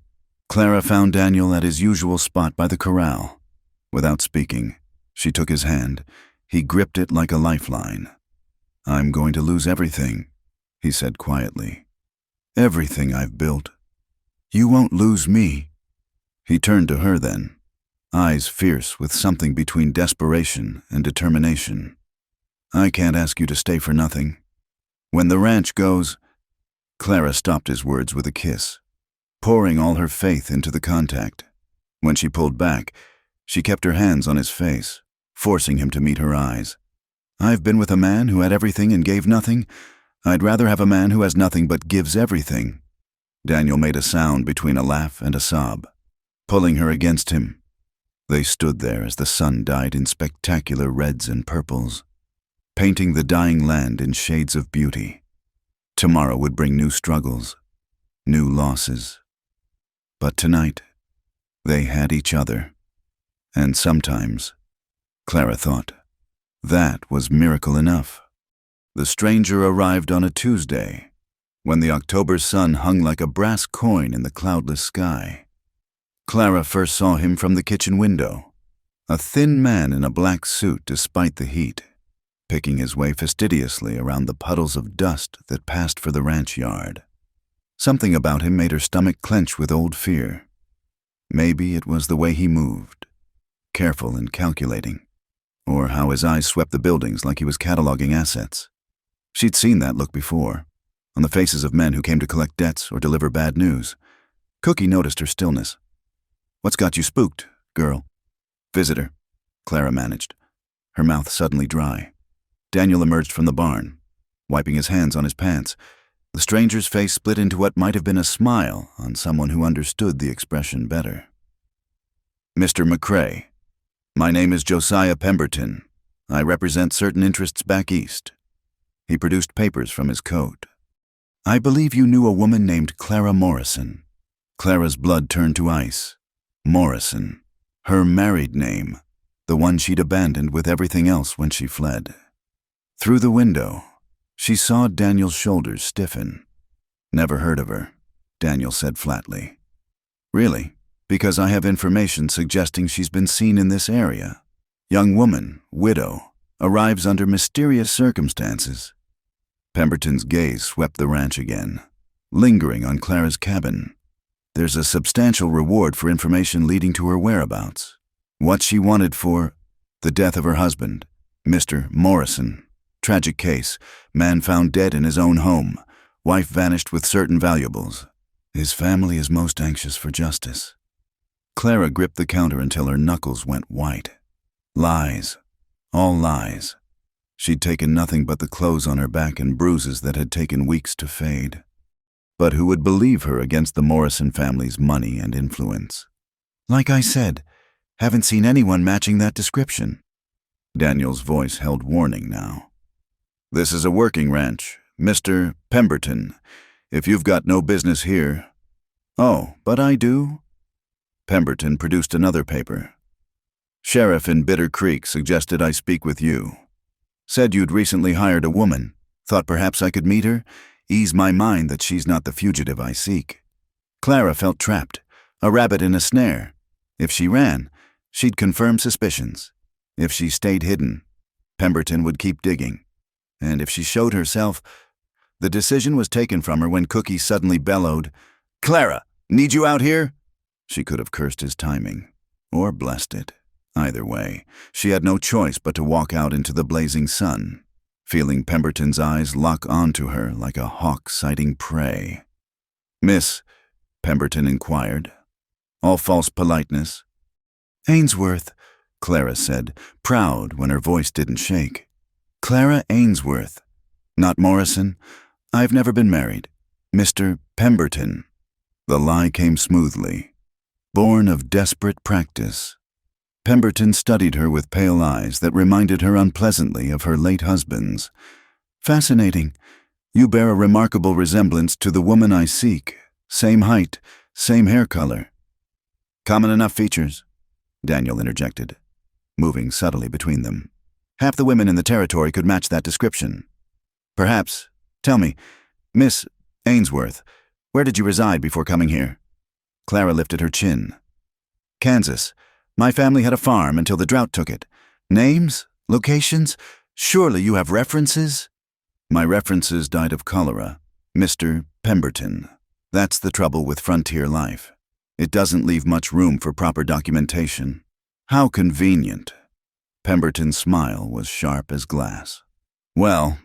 Clara found Daniel at his usual spot by the corral. Without speaking, she took his hand. He gripped it like a lifeline. I'm going to lose everything, he said quietly. Everything I've built. You won't lose me. He turned to her then, eyes fierce with something between desperation and determination. I can't ask you to stay for nothing. When the ranch goes... Clara stopped his words with a kiss, pouring all her faith into the contact. When she pulled back, she kept her hands on his face, forcing him to meet her eyes. I've been with a man who had everything and gave nothing. I'd rather have a man who has nothing but gives everything. Daniel made a sound between a laugh and a sob, pulling her against him. They stood there as the sun died in spectacular reds and purples, painting the dying land in shades of beauty. Tomorrow would bring new struggles, new losses. But tonight, they had each other. And sometimes, Clara thought, that was miracle enough. The stranger arrived on a Tuesday, when the October sun hung like a brass coin in the cloudless sky. Clara first saw him from the kitchen window, a thin man in a black suit despite the heat, picking his way fastidiously around the puddles of dust that passed for the ranch yard. Something about him made her stomach clench with old fear. Maybe it was the way he moved, careful and calculating, or how his eyes swept the buildings like he was cataloging assets. She'd seen that look before, on the faces of men who came to collect debts or deliver bad news. Cookie noticed her stillness. What's got you spooked, girl? Visitor, Clara managed, her mouth suddenly dry. Daniel emerged from the barn, wiping his hands on his pants. The stranger's face split into what might have been a smile on someone who understood the expression better. Mr. McCrae, my name is Josiah Pemberton. I represent certain interests back east. He produced papers from his coat. I believe you knew a woman named Clara Morrison. Clara's blood turned to ice. Morrison, her married name, the one she'd abandoned with everything else when she fled. Through the window, she saw Daniel's shoulders stiffen. Never heard of her, Daniel said flatly. Really? Because I have information suggesting she's been seen in this area. Young woman, widow, arrives under mysterious circumstances. Pemberton's gaze swept the ranch again, lingering on Clara's cabin. There's a substantial reward for information leading to her whereabouts. What she wanted for the death of her husband, Mr. Morrison. Tragic case. Man found dead in his own home. Wife vanished with certain valuables. His family is most anxious for justice. Clara gripped the counter until her knuckles went white. Lies. All lies. She'd taken nothing but the clothes on her back and bruises that had taken weeks to fade. But who would believe her against the Morrison family's money and influence? Like I said, haven't seen anyone matching that description. Daniel's voice held warning now. This is a working ranch, Mr. Pemberton. If you've got no business here... Oh, but I do? Pemberton produced another paper. Sheriff in Bitter Creek suggested I speak with you. Said you'd recently hired a woman. Thought perhaps I could meet her, ease my mind that she's not the fugitive I seek. Clara felt trapped, a rabbit in a snare. If she ran, she'd confirm suspicions. If she stayed hidden, Pemberton would keep digging. And if she showed herself... The decision was taken from her when Cookie suddenly bellowed, "Clara, need you out here?" She could have cursed his timing, or blessed it. Either way, she had no choice but to walk out into the blazing sun, feeling Pemberton's eyes lock onto her like a hawk sighting prey. "Miss," Pemberton inquired, all false politeness.
Ainsworth,
Clara said, proud when her voice didn't shake.
Clara Ainsworth.
"Not Morrison? I've never been married. Mr. Pemberton." The lie came smoothly, born of desperate practice. Pemberton studied her with pale eyes that reminded her unpleasantly of her late husband's. "Fascinating. You bear a remarkable resemblance to the woman I seek. Same height, same hair color." "Common enough features," Daniel interjected, moving subtly between them. "Half the women in the territory could match that description. Perhaps. Tell me, Miss Ainsworth, where did you reside before coming here?" Clara lifted her chin. "Kansas. My family had a farm until the drought took it. Names? Locations? Surely you have references?" "My references died of cholera. Mr. Pemberton. That's the trouble with frontier life. It doesn't leave much room for proper documentation." "How convenient." Pemberton's smile was sharp as glass. "Well,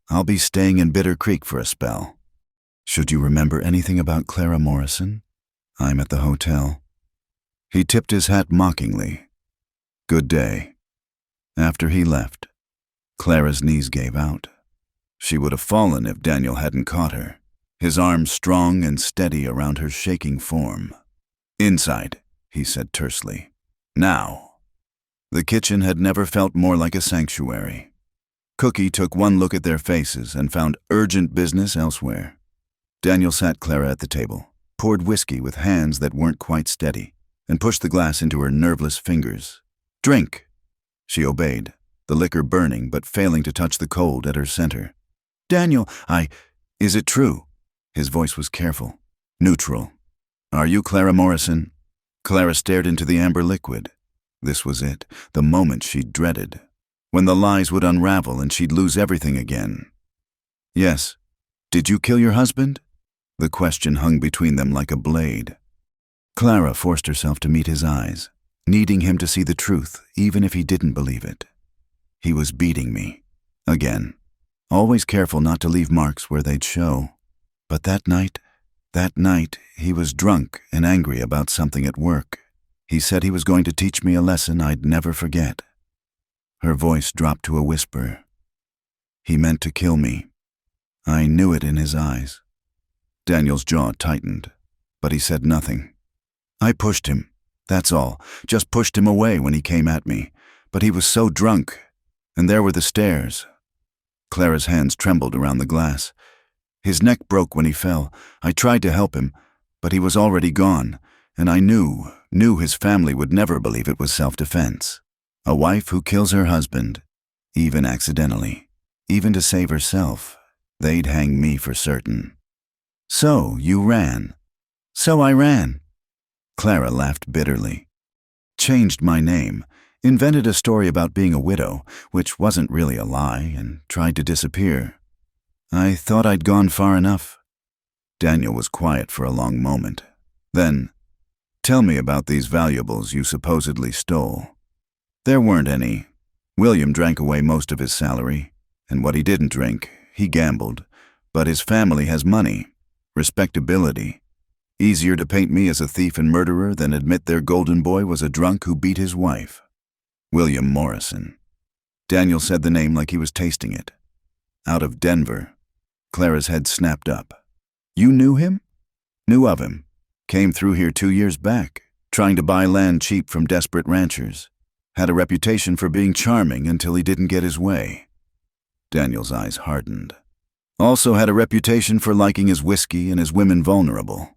I'll be staying in Bitter Creek for a spell. Should you remember anything about Clara Morrison? I'm at the hotel." He tipped his hat mockingly. "Good day." After he left, Clara's knees gave out. She would have fallen if Daniel hadn't caught her, his arms strong and steady around her shaking form. "Inside," he said tersely. "Now." The kitchen had never felt more like a sanctuary. Cookie took one look at their faces and found urgent business elsewhere. Daniel sat Clara at the table, poured whiskey with hands that weren't quite steady, and pushed the glass into her nerveless fingers. "Drink." She obeyed, the liquor burning but failing to touch the cold at her center. "Daniel, Is it true?" His voice was careful, neutral. "Are you Clara Morrison?" Clara stared into the amber liquid. This was it, the moment she'd dreaded, when the lies would unravel and she'd lose everything again. "Yes. Did you kill your husband?" The question hung between them like a blade. Clara forced herself to meet his eyes, needing him to see the truth, even if he didn't believe it. "He was beating me. Again. Always careful not to leave marks where they'd show. But that night, he was drunk and angry about something at work. He said he was going to teach me a lesson I'd never forget." Her voice dropped to a whisper. "He meant to kill me. I knew it in his eyes." Daniel's jaw tightened, but he said nothing. "I pushed him, that's all, just pushed him away when he came at me. But he was so drunk, and there were the stairs." Clara's hands trembled around the glass. "His neck broke when he fell. I tried to help him, but he was already gone, and I knew his family would never believe it was self-defense. A wife who kills her husband, even accidentally, even to save herself, they'd hang me for certain." "So you ran." "So I ran." Clara laughed bitterly. "Changed my name, invented a story about being a widow, which wasn't really a lie, and tried to disappear. I thought I'd gone far enough." Daniel was quiet for a long moment. Then, "Tell me about these valuables you supposedly stole." "There weren't any. William drank away most of his salary, and what he didn't drink, he gambled. But his family has money, respectability. Easier to paint me as a thief and murderer than admit their golden boy was a drunk who beat his wife. William Morrison." Daniel said the name like he was tasting it. "Out of Denver." Clara's head snapped up. "You knew him?" "Knew of him. Came through here 2 years back, trying to buy land cheap from desperate ranchers. Had a reputation for being charming until he didn't get his way." Daniel's eyes hardened. "Also had a reputation for liking his whiskey and his women vulnerable.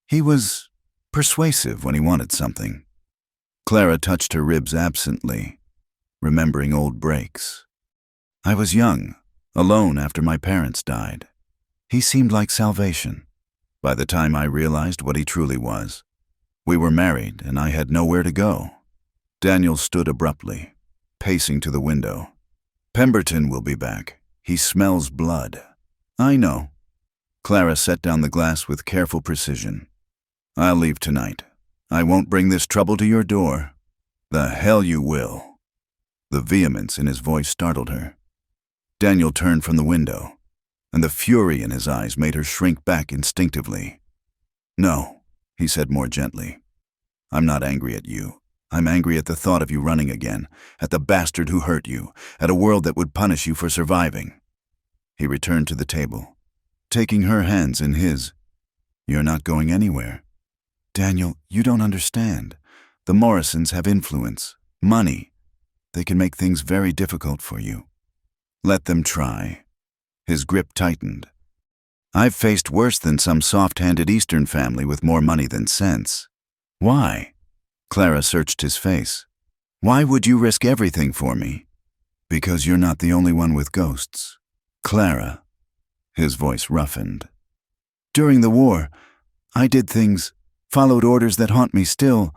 He was persuasive when he wanted something." Clara touched her ribs absently, remembering old breaks. "I was young, alone after my parents died. He seemed like salvation, by the time I realized what he truly was. We were married, and I had nowhere to go." Daniel stood abruptly, pacing to the window. "Pemberton will be back. He smells blood." "I know." Clara set down the glass with careful precision. "I'll leave tonight. I won't bring this trouble to your door." The hell you will. The vehemence in his voice startled her. Daniel turned from the window, and the fury in his eyes made her shrink back instinctively. No, he said more gently. I'm not angry at you. I'm angry at the thought of you running again, at the bastard who hurt you, at a world that would punish you for surviving. He returned to the table, taking her hands in his. You're not going anywhere. Daniel, you don't understand. The Morrisons have influence, money. They can make things very difficult for you. Let them try. His grip tightened. I've faced worse than some soft-handed Eastern family with more money than sense. Why? Clara searched his face. Why would you risk everything for me? Because you're not the only one with ghosts. Clara. His voice roughened. During the war, I did things, followed orders that haunt me still.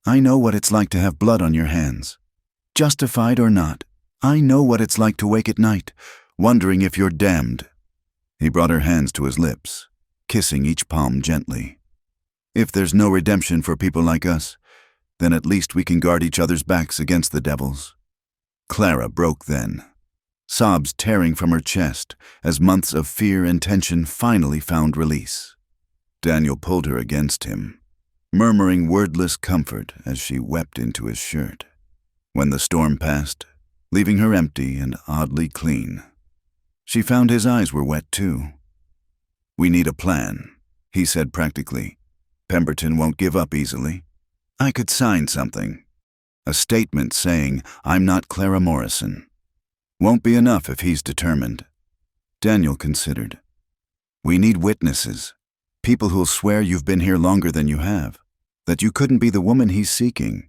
I know what it's like to have blood on your hands. Justified or not, I know what it's like to wake at night, wondering if you're damned. He brought her hands to his lips, kissing each palm gently. If there's no redemption for people like us, then at least we can guard each other's backs against the devils. Clara broke then, sobs tearing from her chest as months of fear and tension finally found release. Daniel pulled her against him, murmuring wordless comfort as she wept into his shirt. When the storm passed, leaving her empty and oddly clean, she found his eyes were wet too. We need a plan, he said practically. Pemberton won't give up easily. I could sign something. A statement saying, I'm not Clara Morrison. Won't be enough if he's determined. Daniel considered. We need witnesses. People who'll swear you've been here longer than you have. That you couldn't be the woman he's seeking.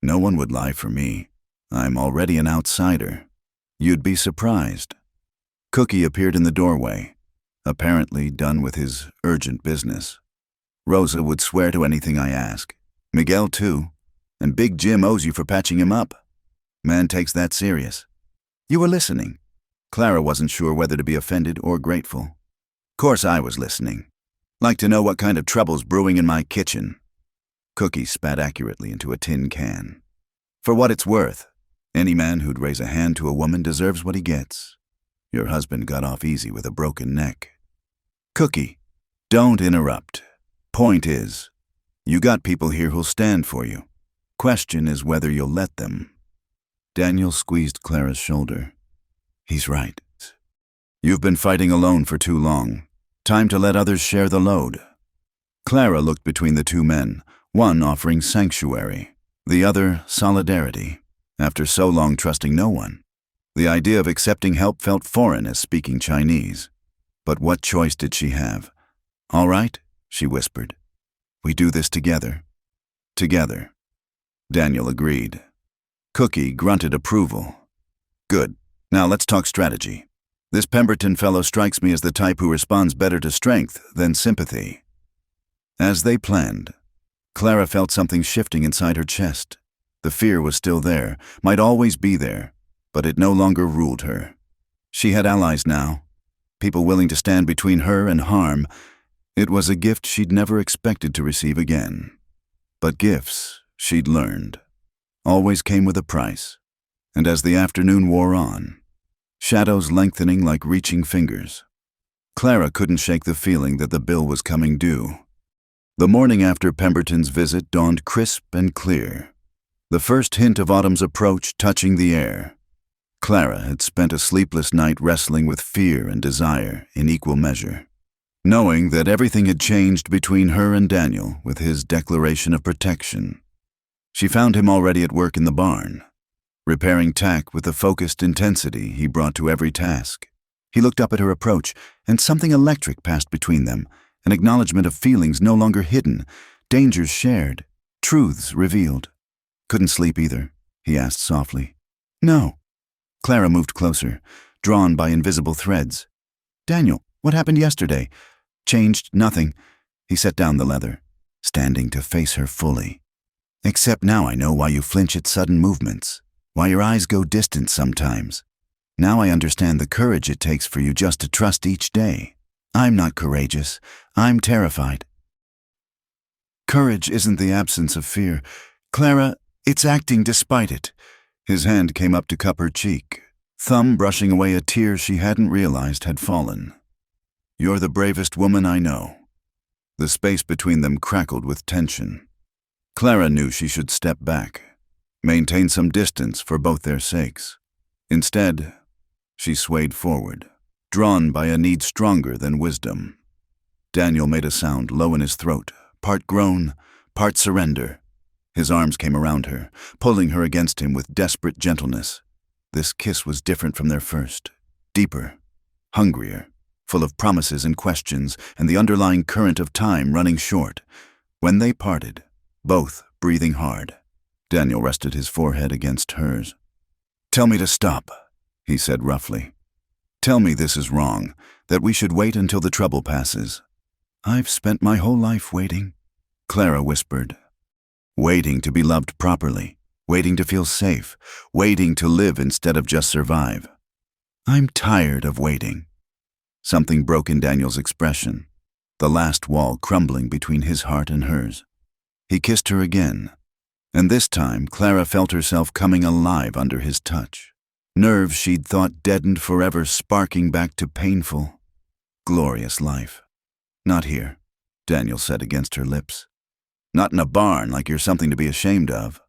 No one would lie for me. I'm already an outsider. You'd be surprised. Cookie appeared in the doorway, apparently done with his urgent business. Rosa would swear to anything I ask. Miguel too. And Big Jim owes you for patching him up. Man takes that serious. You were listening. Clara wasn't sure whether to be offended or grateful. Course I was listening. Like to know what kind of trouble's brewing in my kitchen. Cookie spat accurately into a tin can. For what it's worth, any man who'd raise a hand to a woman deserves what he gets. Your husband got off easy with a broken neck. Cookie, don't interrupt. Point is, you got people here who'll stand for you. Question is whether you'll let them. Daniel squeezed Clara's shoulder. He's right. You've been fighting alone for too long. Time to let others share the load. Clara looked between the two men, one offering sanctuary, the other solidarity, after so long trusting no one. The idea of accepting help felt foreign as speaking Chinese. But what choice did she have? All right, she whispered. We do this together. Together. Daniel agreed. Cookie grunted approval. Good. Now let's talk strategy. This Pemberton fellow strikes me as the type who responds better to strength than sympathy. As they planned, Clara felt something shifting inside her chest. The fear was still there, might always be there, but it no longer ruled her. She had allies now, people willing to stand between her and harm. It was a gift she'd never expected to receive again. But gifts, she'd learned, always came with a price. And as the afternoon wore on, shadows lengthening like reaching fingers, Clara couldn't shake the feeling that the bill was coming due. The morning after Pemberton's visit dawned crisp and clear, the first hint of autumn's approach touching the air. Clara had spent a sleepless night wrestling with fear and desire in equal measure, knowing that everything had changed between her and Daniel with his declaration of protection. She found him already at work in the barn, repairing tack with the focused intensity he brought to every task. He looked up at her approach, and something electric passed between them, an acknowledgement of feelings no longer hidden, dangers shared, truths revealed. Couldn't sleep either, he asked softly. No. Clara moved closer, drawn by invisible threads. Daniel, what happened yesterday? Changed nothing. He set down the leather, standing to face her fully. Except now I know why you flinch at sudden movements, why your eyes go distant sometimes. Now I understand the courage it takes for you just to trust each day. I'm not courageous. I'm terrified. Courage isn't the absence of fear. Clara, It's acting despite it. His hand came up to cup her cheek, thumb brushing away a tear she hadn't realized had fallen. You're the bravest woman I know. The space between them crackled with tension. Clara knew she should step back, maintain some distance for both their sakes. Instead, she swayed forward, drawn by a need stronger than wisdom. Daniel made a sound low in his throat, part groan, part surrender. His arms came around her, pulling her against him with desperate gentleness. This kiss was different from their first, deeper, hungrier, full of promises and questions and the underlying current of time running short. When they parted, both breathing hard, Daniel rested his forehead against hers. "Tell me to stop," he said roughly. "Tell me this is wrong, that we should wait until the trouble passes." "I've spent my whole life waiting," Clara whispered. Waiting to be loved properly, waiting to feel safe, waiting to live instead of just survive. "I'm tired of waiting." Something broke in Daniel's expression, the last wall crumbling between his heart and hers. He kissed her again, and this time Clara felt herself coming alive under his touch. Nerves she'd thought deadened forever sparking back to painful, glorious life. "Not here," Daniel said against her lips. "Not in a barn like you're something to be ashamed of."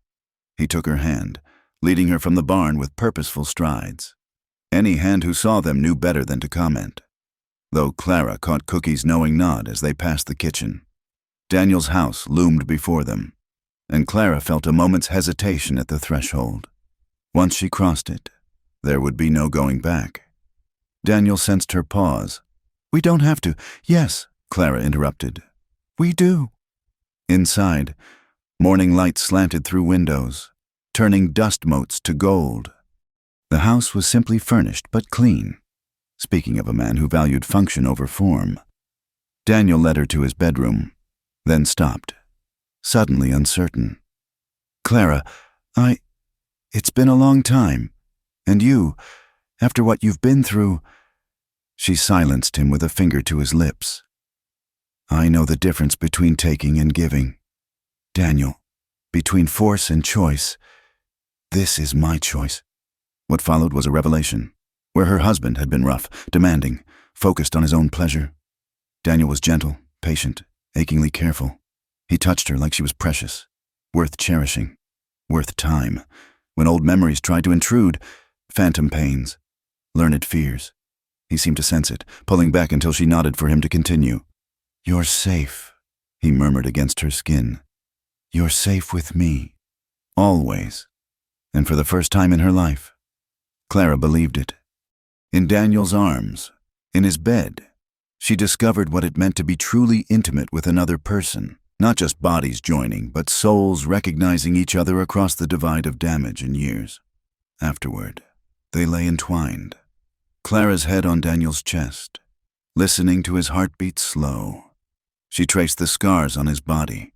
He took her hand, leading her from the barn with purposeful strides. Any hand who saw them knew better than to comment, though Clara caught Cookie's knowing nod as they passed the kitchen. Daniel's house loomed before them, and Clara felt a moment's hesitation at the threshold. Once she crossed it, there would be no going back. Daniel sensed her pause. "We don't have to." "Yes," Clara interrupted. "We do." Inside, morning light slanted through windows, turning dust motes to gold. The house was simply furnished but clean, speaking of a man who valued function over form. Daniel led her to his bedroom, then stopped, suddenly uncertain. "Clara, it's been a long time, and you, after what you've been through..." She silenced him with a finger to his lips. "I know the difference between taking and giving. Daniel, between force and choice. This is my choice." What followed was a revelation. Where her husband had been rough, demanding, focused on his own pleasure, Daniel was gentle, patient, achingly careful. He touched her like she was precious, worth cherishing, worth time. When old memories tried to intrude, phantom pains, learned fears, he seemed to sense it, pulling back until she nodded for him to continue. "You're safe," he murmured against her skin. "You're safe with me. Always." And for the first time in her life, Clara believed it. In Daniel's arms, in his bed, she discovered what it meant to be truly intimate with another person, not just bodies joining, but souls recognizing each other across the divide of damage and years. Afterward, they lay entwined, Clara's head on Daniel's chest, listening to his heartbeat slow. She traced the scars on his body,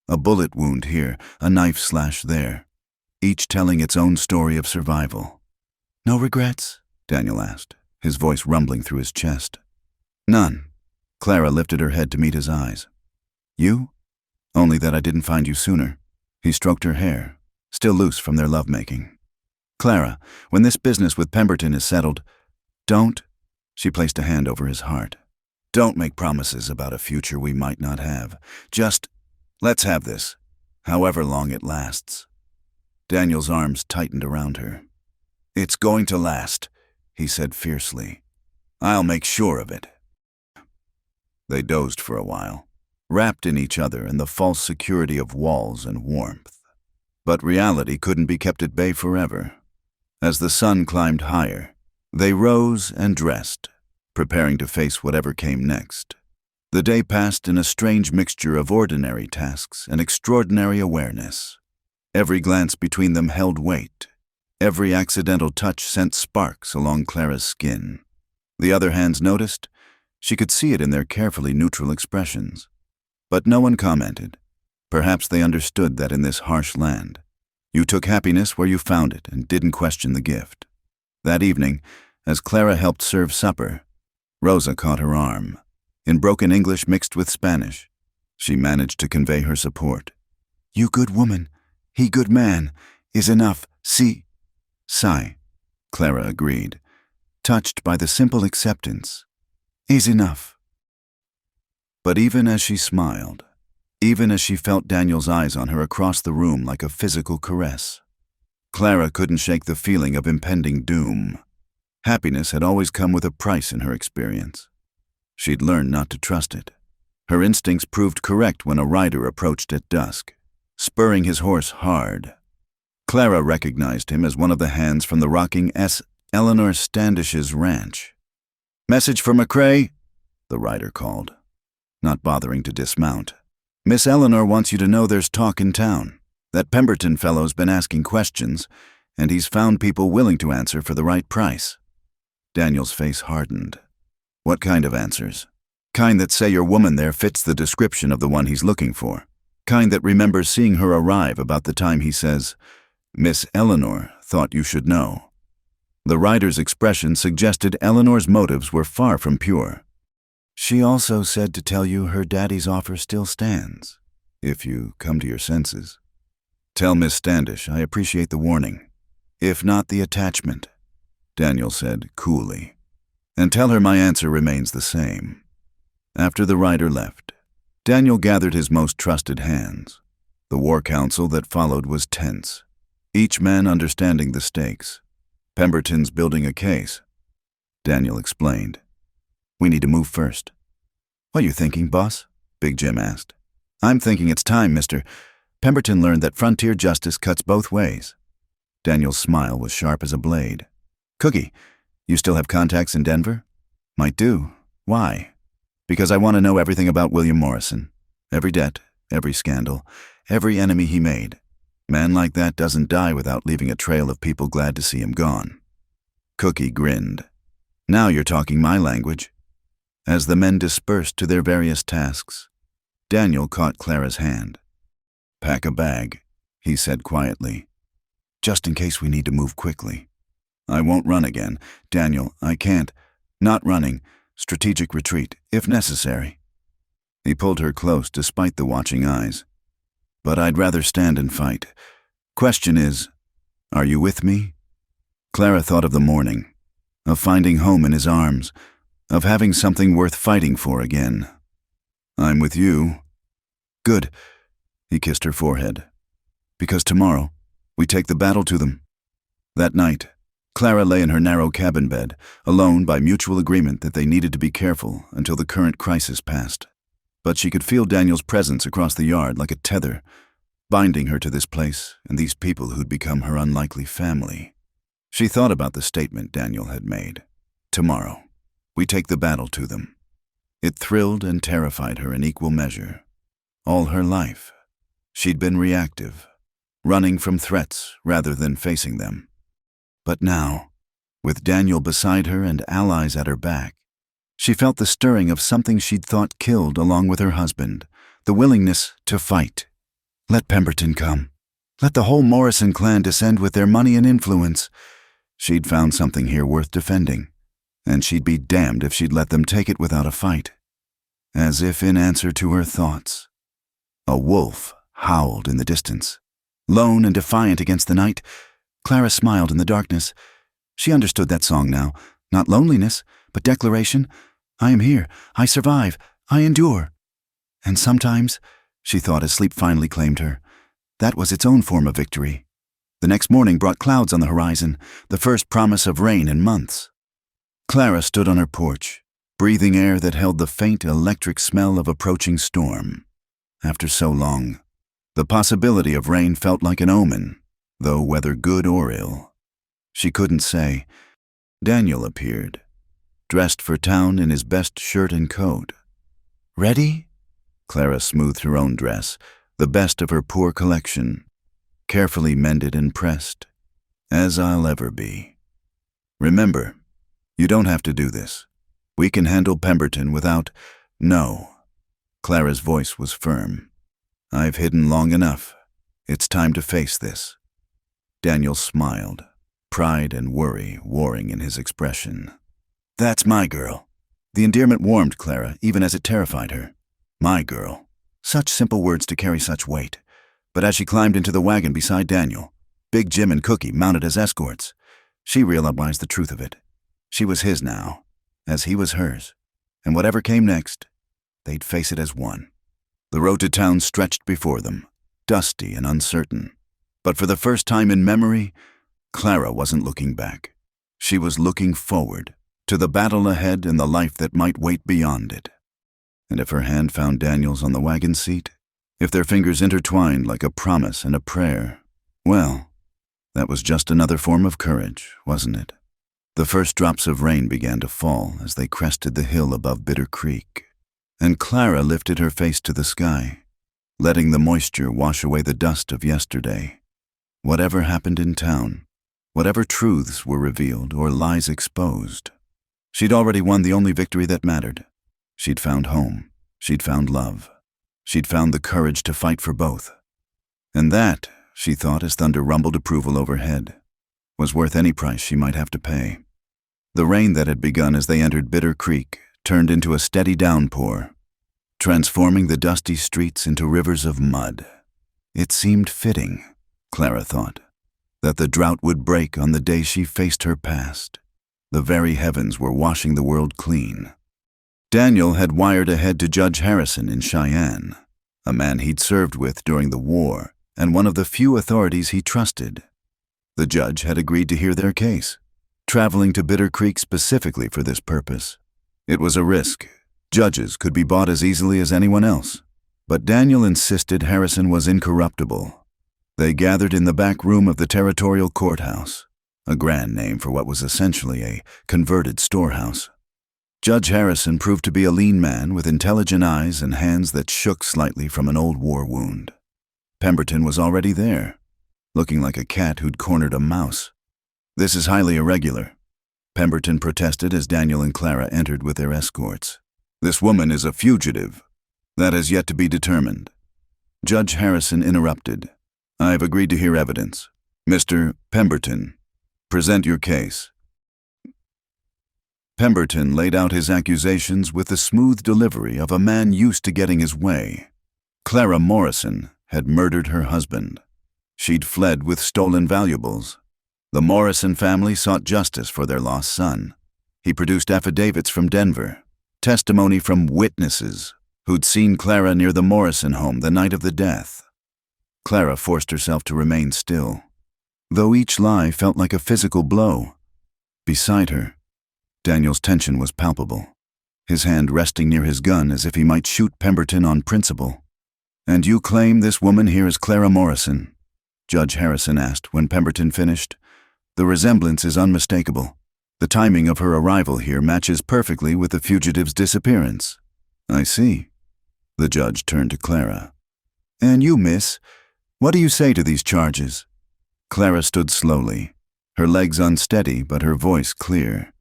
a bullet wound here, a knife slash there, each telling its own story of survival. "No regrets?" Daniel asked, his voice rumbling through his chest. "None." Clara lifted her head to meet his eyes. "You? Only that I didn't find you sooner." He stroked her hair, still loose from their lovemaking. "Clara, when this business with Pemberton is settled, don't..." She placed a hand over his heart. "Don't make promises about a future we might not have. Just, let's have this, however long it lasts." Daniel's arms tightened around her. "It's going to last," he said fiercely. "I'll make sure of it." They dozed for a while, wrapped in each other and the false security of walls and warmth. But reality couldn't be kept at bay forever. As the sun climbed higher, they rose and dressed, preparing to face whatever came next. The day passed in a strange mixture of ordinary tasks and extraordinary awareness. Every glance between them held weight. Every accidental touch sent sparks along Clara's skin. The other hands noticed. She could see it in their carefully neutral expressions. But no one commented. Perhaps they understood that in this harsh land, you took happiness where you found it and didn't question the gift. That evening, as Clara helped serve supper, Rosa caught her arm. In broken English mixed with Spanish, she managed to convey her support. "You good woman. He good man, is enough, see. Sigh, Clara agreed, touched by the simple acceptance. Is enough. But even as she smiled, even as she felt Daniel's eyes on her across the room like a physical caress, Clara couldn't shake the feeling of impending doom. Happiness had always come with a price in her experience. She'd learned not to trust it. Her instincts proved correct when a rider approached at dusk, spurring his horse hard. Clara recognized him as one of the hands from the rocking Eleanor Standish's ranch. "Message for McCrae," the rider called, not bothering to dismount. "Miss Eleanor wants you to know there's talk in town. That Pemberton fellow's been asking questions, and he's found people willing to answer for the right price." Daniel's face hardened. "What kind of answers?" "Kind that say your woman there fits the description of the one he's looking for. Kind that remembers seeing her arrive about the time he says, 'Miss Eleanor thought you should know.'" The rider's expression suggested Eleanor's motives were far from pure. "She also said to tell you her daddy's offer still stands, if you come to your senses. Tell Miss Standish I appreciate the warning, if not the attachment," Daniel said coolly. "And tell her my answer remains the same." After the rider left, Daniel gathered his most trusted hands. The war council that followed was tense, each man understanding the stakes. "Pemberton's building a case," Daniel explained. "We need to move first." "What you thinking, boss?" Big Jim asked. "I'm thinking it's time, mister. Pemberton learned that frontier justice cuts both ways." Daniel's smile was sharp as a blade. "Cookie, you still have contacts in Denver?" "Might do. Why?" "Because I want to know everything about William Morrison. Every debt, every scandal, every enemy he made. Man like that doesn't die without leaving a trail of people glad to see him gone." Cookie grinned. "Now you're talking my language." As the men dispersed to their various tasks, Daniel caught Clara's hand. "Pack a bag," he said quietly, "just in case we need to move quickly." "I won't run again. Daniel, I can't. Not running. Strategic retreat, if necessary." He pulled her close despite the watching eyes. "But I'd rather stand and fight. Question is, are you with me?" Clara thought of the morning, of finding home in his arms, of having something worth fighting for again. "I'm with you." "Good." He kissed her forehead. "Because tomorrow, we take the battle to them." That night, Clara lay in her narrow cabin bed, alone by mutual agreement that they needed to be careful until the current crisis passed. But she could feel Daniel's presence across the yard like a tether, binding her to this place and these people who'd become her unlikely family. She thought about the statement Daniel had made. "Tomorrow, we take the battle to them." It thrilled and terrified her in equal measure. All her life, she'd been reactive, running from threats rather than facing them. But now, with Daniel beside her and allies at her back, she felt the stirring of something she'd thought killed along with her husband, the willingness to fight. Let Pemberton come. Let the whole Morrison clan descend with their money and influence. She'd found something here worth defending, and she'd be damned if she'd let them take it without a fight. As if in answer to her thoughts, a wolf howled in the distance. Lone and defiant against the night, Clara smiled in the darkness. She understood that song now. Not loneliness, but declaration. I am here. I survive. I endure. And sometimes, she thought as sleep finally claimed her, that was its own form of victory. The next morning brought clouds on the horizon, the first promise of rain in months. Clara stood on her porch, breathing air that held the faint electric smell of approaching storm. After so long, the possibility of rain felt like an omen, though whether good or ill, she couldn't say. Daniel appeared, dressed for town in his best shirt and coat. "Ready?" Clara smoothed her own dress, the best of her poor collection, carefully mended and pressed, as I'll ever be. "Remember, you don't have to do this. We can handle Pemberton without—" "No." Clara's voice was firm. "I've hidden long enough. It's time to face this." Daniel smiled, pride and worry warring in his expression. "That's my girl." The endearment warmed Clara, even as it terrified her. My girl. Such simple words to carry such weight. But as she climbed into the wagon beside Daniel, Big Jim and Cookie mounted as escorts, she realized the truth of it. She was his now, as he was hers, and whatever came next, they'd face it as one. The road to town stretched before them, dusty and uncertain. But for the first time in memory, Clara wasn't looking back. She was looking forward, to the battle ahead and the life that might wait beyond it. And if her hand found Daniel's on the wagon seat, if their fingers intertwined like a promise and a prayer, well, that was just another form of courage, wasn't it? The first drops of rain began to fall as they crested the hill above Bitter Creek, and Clara lifted her face to the sky, letting the moisture wash away the dust of yesterday. Whatever happened in town, whatever truths were revealed or lies exposed, she'd already won the only victory that mattered. She'd found home. She'd found love. She'd found the courage to fight for both. And that, she thought as thunder rumbled approval overhead, was worth any price she might have to pay. The rain that had begun as they entered Bitter Creek turned into a steady downpour, transforming the dusty streets into rivers of mud. It seemed fitting, Clara thought, that the drought would break on the day she faced her past. The very heavens were washing the world clean. Daniel had wired ahead to Judge Harrison in Cheyenne, a man he'd served with during the war and one of the few authorities he trusted. The judge had agreed to hear their case, traveling to Bitter Creek specifically for this purpose. It was a risk. Judges could be bought as easily as anyone else, but Daniel insisted Harrison was incorruptible. They gathered in the back room of the territorial courthouse, a grand name for what was essentially a converted storehouse. Judge Harrison proved to be a lean man with intelligent eyes and hands that shook slightly from an old war wound. Pemberton was already there, looking like a cat who'd cornered a mouse. "This is highly irregular," Pemberton protested as Daniel and Clara entered with their escorts. "This woman is a fugitive. That has yet to be determined." Judge Harrison interrupted. "I have agreed to hear evidence. Mr. Pemberton, present your case." Pemberton laid out his accusations with the smooth delivery of a man used to getting his way. Clara Morrison had murdered her husband. She'd fled with stolen valuables. The Morrison family sought justice for their lost son. He produced affidavits from Denver, testimony from witnesses who'd seen Clara near the Morrison home the night of the death. Clara forced herself to remain still, though each lie felt like a physical blow. Beside her, Daniel's tension was palpable, his hand resting near his gun as if he might shoot Pemberton on principle. "And you claim this woman here is Clara Morrison?" Judge Harrison asked when Pemberton finished. "The resemblance is unmistakable. The timing of her arrival here matches perfectly with the fugitive's disappearance." "I see." The judge turned to Clara. "And you, miss, what do you say to these charges?" Clara stood slowly, her legs unsteady but her voice clear.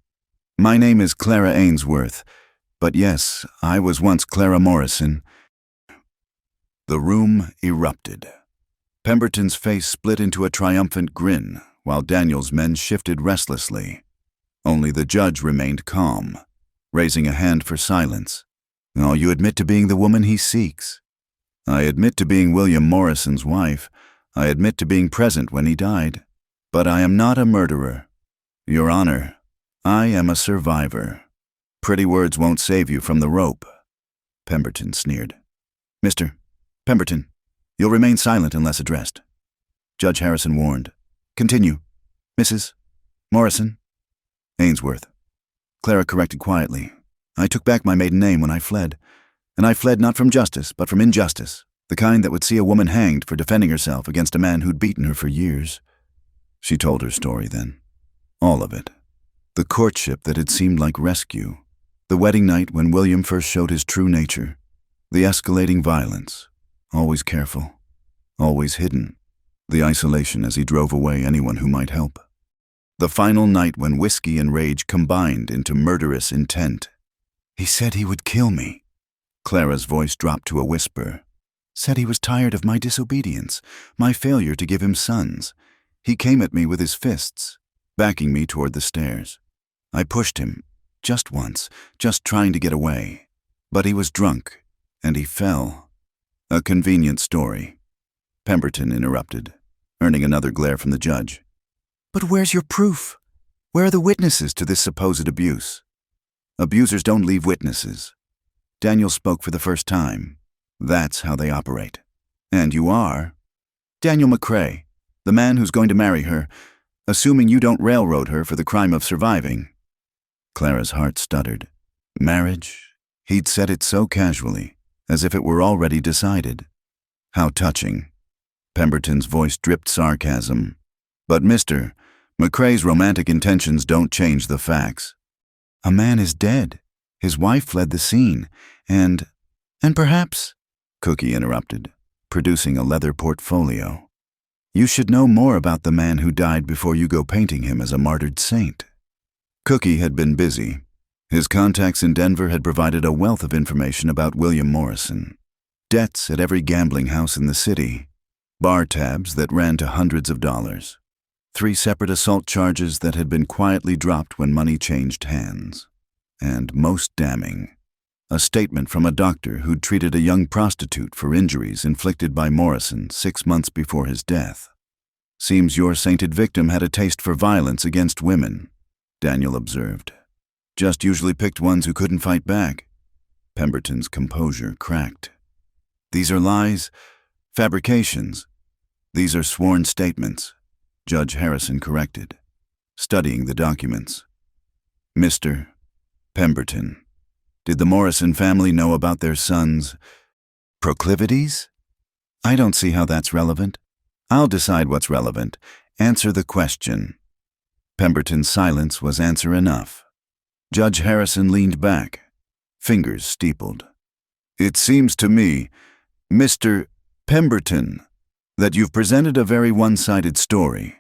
"My name is Clara Ainsworth, but yes, I was once Clara Morrison." The room erupted. Pemberton's face split into a triumphant grin, while Daniel's men shifted restlessly. Only the judge remained calm, raising a hand for silence. "Oh, you admit to being the woman he seeks." "I admit to being William Morrison's wife. I admit to being present when he died. But I am not a murderer. Your Honor, I am a survivor. Pretty words won't save you from the rope." Pemberton sneered. "Mr. Pemberton, you'll remain silent unless addressed." Judge Harrison warned. "Continue. Mrs. Morrison." "Ainsworth." Clara corrected quietly. "I took back my maiden name when I fled. And I fled not from justice, but from injustice, the kind that would see a woman hanged for defending herself against a man who'd beaten her for years." She told her story then. All of it. The courtship that had seemed like rescue. The wedding night when William first showed his true nature. The escalating violence. Always careful. Always hidden. The isolation as he drove away anyone who might help. The final night when whiskey and rage combined into murderous intent. "He said he would kill me." Clara's voice dropped to a whisper. "Said he was tired of my disobedience, my failure to give him sons. He came at me with his fists, backing me toward the stairs. I pushed him, just once, just trying to get away. But he was drunk, and he fell. A convenient story. Pemberton interrupted, earning another glare from the judge.
But where's your proof? Where are the witnesses to this supposed abuse?
Abusers don't leave witnesses. Daniel spoke for the first time. That's how they operate. And you are Daniel McCrae, the man who's going to marry her, assuming you don't railroad her for the crime of surviving. Clara's heart stuttered. Marriage? He'd said it so casually, as if it were already decided. How touching. Pemberton's voice dripped sarcasm. But Mr. McCrae's romantic intentions don't change the facts.
A man is dead. His wife fled the scene, and perhaps,
Cookie interrupted, producing a leather portfolio. You should know more about the man who died before you go painting him as a martyred saint. Cookie had been busy. His contacts in Denver had provided a wealth of information about William Morrison. Debts at every gambling house in the city. Bar tabs that ran to hundreds of dollars. 3 separate assault charges that had been quietly dropped when money changed hands. And most damning, a statement from a doctor who'd treated a young prostitute for injuries inflicted by Morrison 6 months before his death. Seems your sainted victim had a taste for violence against women, Daniel observed. Just usually picked ones who couldn't fight back. Pemberton's composure cracked. These are lies, fabrications. These are sworn statements, Judge Harrison corrected, studying the documents. Mr. Pemberton, did the Morrison family know about their son's proclivities? I don't see how that's relevant. I'll decide what's relevant. Answer the question. Pemberton's silence was answer enough. Judge Harrison leaned back, fingers steepled. It seems to me, Mr. Pemberton, that you've presented a very one-sided story.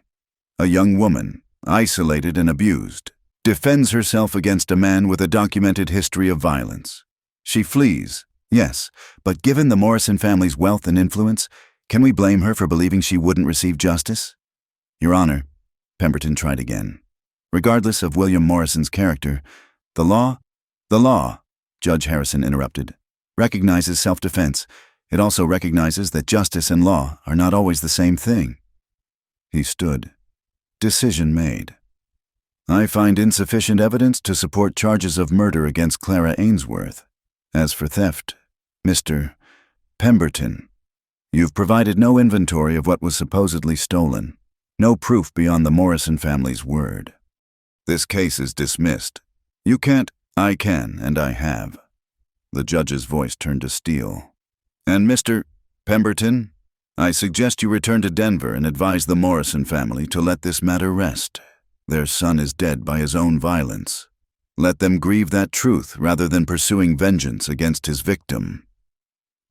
A young woman, isolated and abused, defends herself against a man with a documented history of violence. She flees, yes, but given the Morrison family's wealth and influence, can we blame her for believing she wouldn't receive justice? Your Honor, Pemberton tried again. Regardless of William Morrison's character, the law, Judge Harrison interrupted, recognizes self-defense. It also recognizes that justice and law are not always the same thing. He stood. Decision made. I find insufficient evidence to support charges of murder against Clara Ainsworth. As for theft, Mr. Pemberton, you've provided no inventory of what was supposedly stolen, no proof beyond the Morrison family's word. This case is dismissed. You can't, I can, and I have. The judge's voice turned to steel. And Mr. Pemberton, I suggest you return to Denver and advise the Morrison family to let this matter rest. Their son is dead by his own violence. Let them grieve that truth rather than pursuing vengeance against his victim.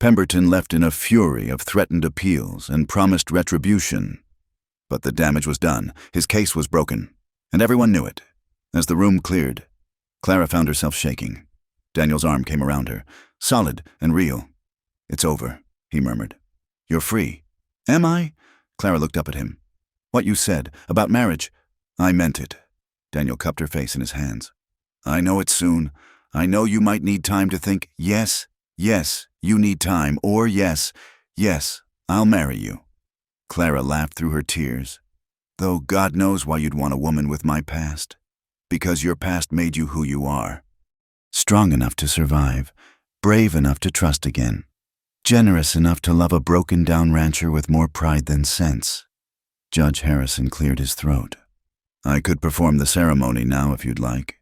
Pemberton left in a fury of threatened appeals and promised retribution. But the damage was done, his case was broken, and everyone knew it. As the room cleared, Clara found herself shaking. Daniel's arm came around her, solid and real. It's over, he murmured. You're free. Am I? Clara looked up at him. What you said about marriage, I meant it. Daniel cupped her face in his hands. I know it soon. I know you might need time to think. Yes, you need time. Or yes, I'll marry you. Clara laughed through her tears. Though God knows why you'd want a woman with my past. Because your past made you who you are. Strong enough to survive, brave enough to trust again, generous enough to love a broken-down rancher with more pride than sense. Judge Harrison cleared his throat. I could perform the ceremony now if you'd like.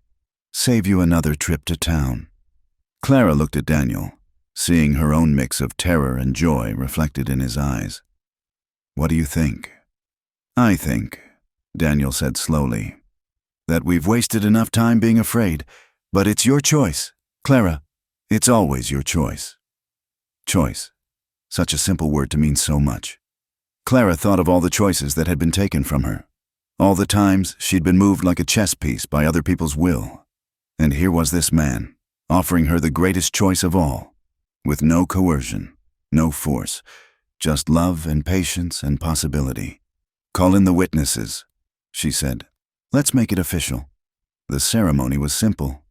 Save you another trip to town. Clara looked at Daniel, seeing her own mix of terror and joy reflected in his eyes. What do you think? I think, Daniel said slowly, that we've wasted enough time being afraid, but it's your choice. Clara, it's always your choice. Choice. Such a simple word to mean so much. Clara thought of all the choices that had been taken from her, all the times she'd been moved like a chess piece by other people's will. And here was this man, offering her the greatest choice of all, with no coercion, no force, just love and patience and possibility. Call in the witnesses, she said. Let's make it official. The ceremony was simple,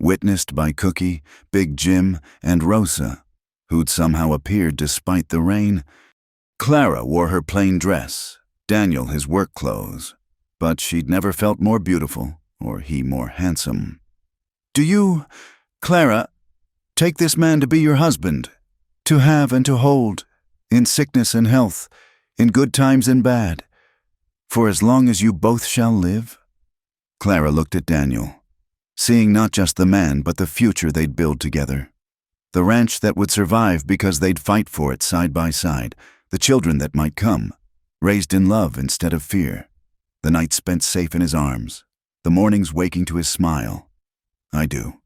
witnessed by Cookie, Big Jim, and Rosa, who'd somehow appeared despite the rain. Clara wore her plain dress, Daniel his work clothes, but she'd never felt more beautiful or he more handsome. "Do you, Clara, take this man to be your husband, to have and to hold, in sickness and health, in good times and bad, for as long as you both shall live?" Clara looked at Daniel, seeing not just the man but the future they'd build together. The ranch that would survive because they'd fight for it side by side, the children that might come, raised in love instead of fear, the nights spent safe in his arms, the mornings waking to his smile. "I do.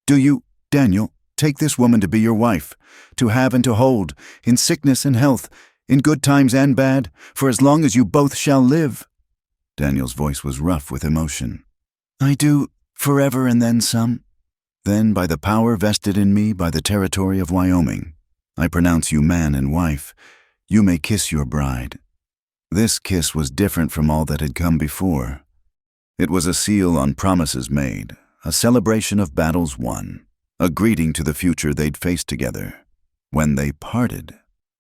Do you, Daniel, take this woman to be your wife, to have and to hold, in sickness and health, in good times and bad, for as long as you both shall live?" Daniel's voice was rough with emotion. "I do, forever and then some. Then, by the power vested in me by the territory of Wyoming, I pronounce you man and wife. You may kiss your bride." This kiss was different from all that had come before. It was a seal on promises made, a celebration of battles won, a greeting to the future they'd face together. When they parted,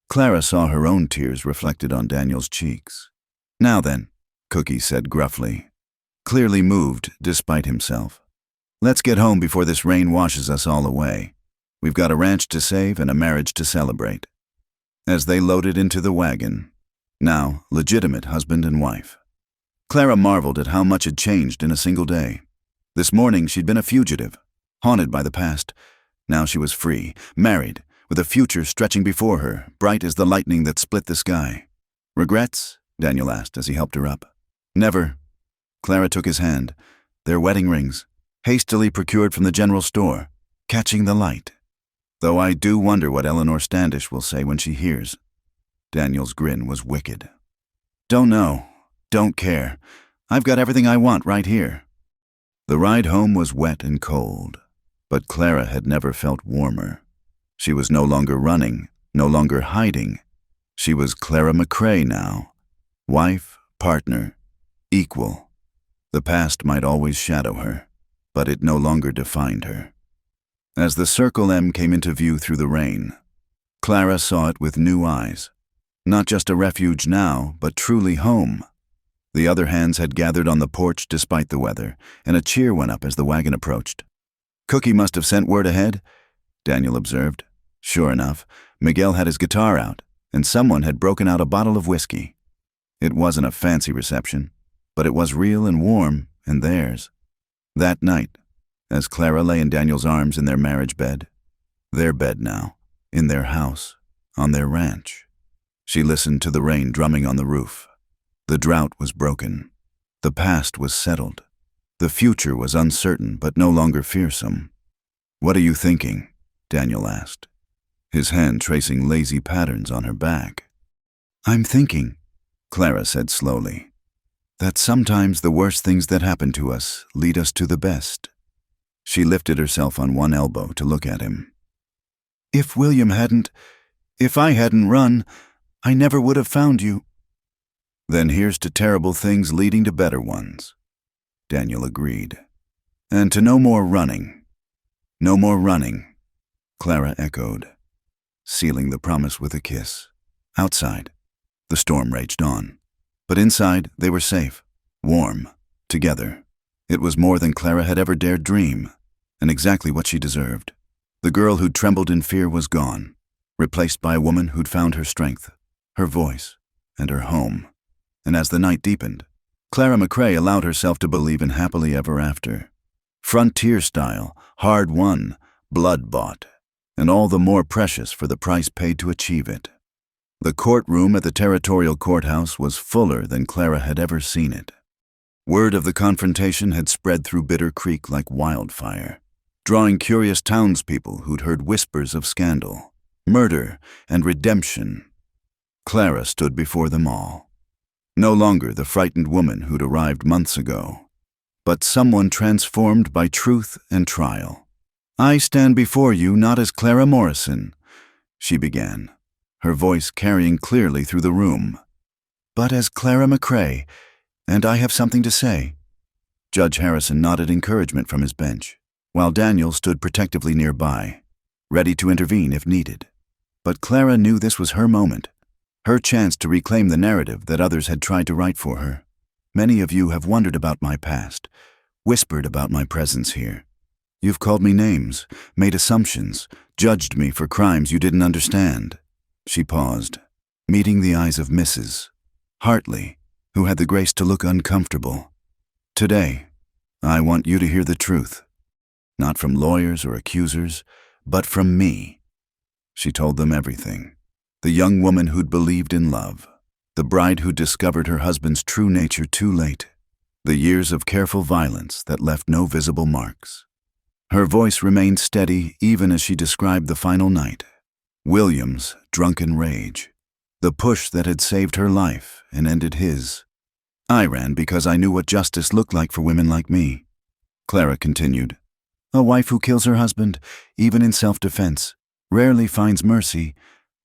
Clara saw her own tears reflected on Daniel's cheeks. "Now then," Cookie said gruffly, clearly moved despite himself. "Let's get home before this rain washes us all away. We've got a ranch to save and a marriage to celebrate." As they loaded into the wagon, now legitimate husband and wife, Clara marveled at how much had changed in a single day. This morning she'd been a fugitive, haunted by the past. Now she was free, married, with a future stretching before her, bright as the lightning that split the sky. "Regrets?" Daniel asked as he helped her up. "Never." Clara took his hand, their wedding rings, hastily procured from the general store, catching the light. "Though I do wonder what Eleanor Standish will say when she hears." Daniel's grin was wicked. "Don't know. Don't care. I've got everything I want right here." The ride home was wet and cold, but Clara had never felt warmer. She was no longer running, no longer hiding. She was Clara McCrae now. Wife, partner, equal. The past might always shadow her, but it no longer defined her. As the Circle M came into view through the rain, Clara saw it with new eyes. Not just a refuge now, but truly home. The other hands had gathered on the porch despite the weather, and a cheer went up as the wagon approached. "Cookie must have sent word ahead," Daniel observed. Sure enough, Miguel had his guitar out, and someone had broken out a bottle of whiskey. It wasn't a fancy reception, but it was real and warm, and theirs. That night, as Clara lay in Daniel's arms in their marriage bed, their bed now, in their house, on their ranch, she listened to the rain drumming on the roof. The drought was broken. The past was settled. The future was uncertain but no longer fearsome. "What are you thinking?" Daniel asked, his hand tracing lazy patterns on her back. "I'm thinking," Clara said slowly, "that sometimes the worst things that happen to us lead us to the best." She lifted herself on one elbow to look at him. If I hadn't run, I never would have found you." "Then here's to terrible things leading to better ones," Daniel agreed. "And to no more running." "No more running," Clara echoed, sealing the promise with a kiss. Outside, the storm raged on. But inside, they were safe, warm, together. It was more than Clara had ever dared dream, and exactly what she deserved. The girl who'd trembled in fear was gone, replaced by a woman who'd found her strength, her voice, and her home. And as the night deepened, Clara McCrae allowed herself to believe in happily ever after. Frontier style, hard won, blood bought, and all the more precious for the price paid to achieve it. The courtroom at the territorial courthouse was fuller than Clara had ever seen it. Word of the confrontation had spread through Bitter Creek like wildfire, drawing curious townspeople who'd heard whispers of scandal, murder, and redemption. Clara stood before them all. No longer the frightened woman who'd arrived months ago, but someone transformed by truth and trial. "I stand before you not as Clara Morrison," she began, her voice carrying clearly through the room, "but as Clara McCrae, and I have something to say." Judge Harrison nodded encouragement from his bench, while Daniel stood protectively nearby, ready to intervene if needed. But Clara knew this was her moment. Her chance to reclaim the narrative that others had tried to write for her. Many of you have wondered about my past, whispered about my presence here. You've called me names, made assumptions, judged me for crimes you didn't understand. She paused, meeting the eyes of Mrs. Hartley, who had the grace to look uncomfortable. Today, I want you to hear the truth. Not from lawyers or accusers, but from me. She told them everything. The young woman who'd believed in love. The bride who discovered her husband's true nature too late. The years of careful violence that left no visible marks. Her voice remained steady even as she described the final night. William's drunken rage. The push that had saved her life and ended his. I ran because I knew what justice looked like for women like me. Clara continued. A wife who kills her husband, even in self-defense, rarely finds mercy,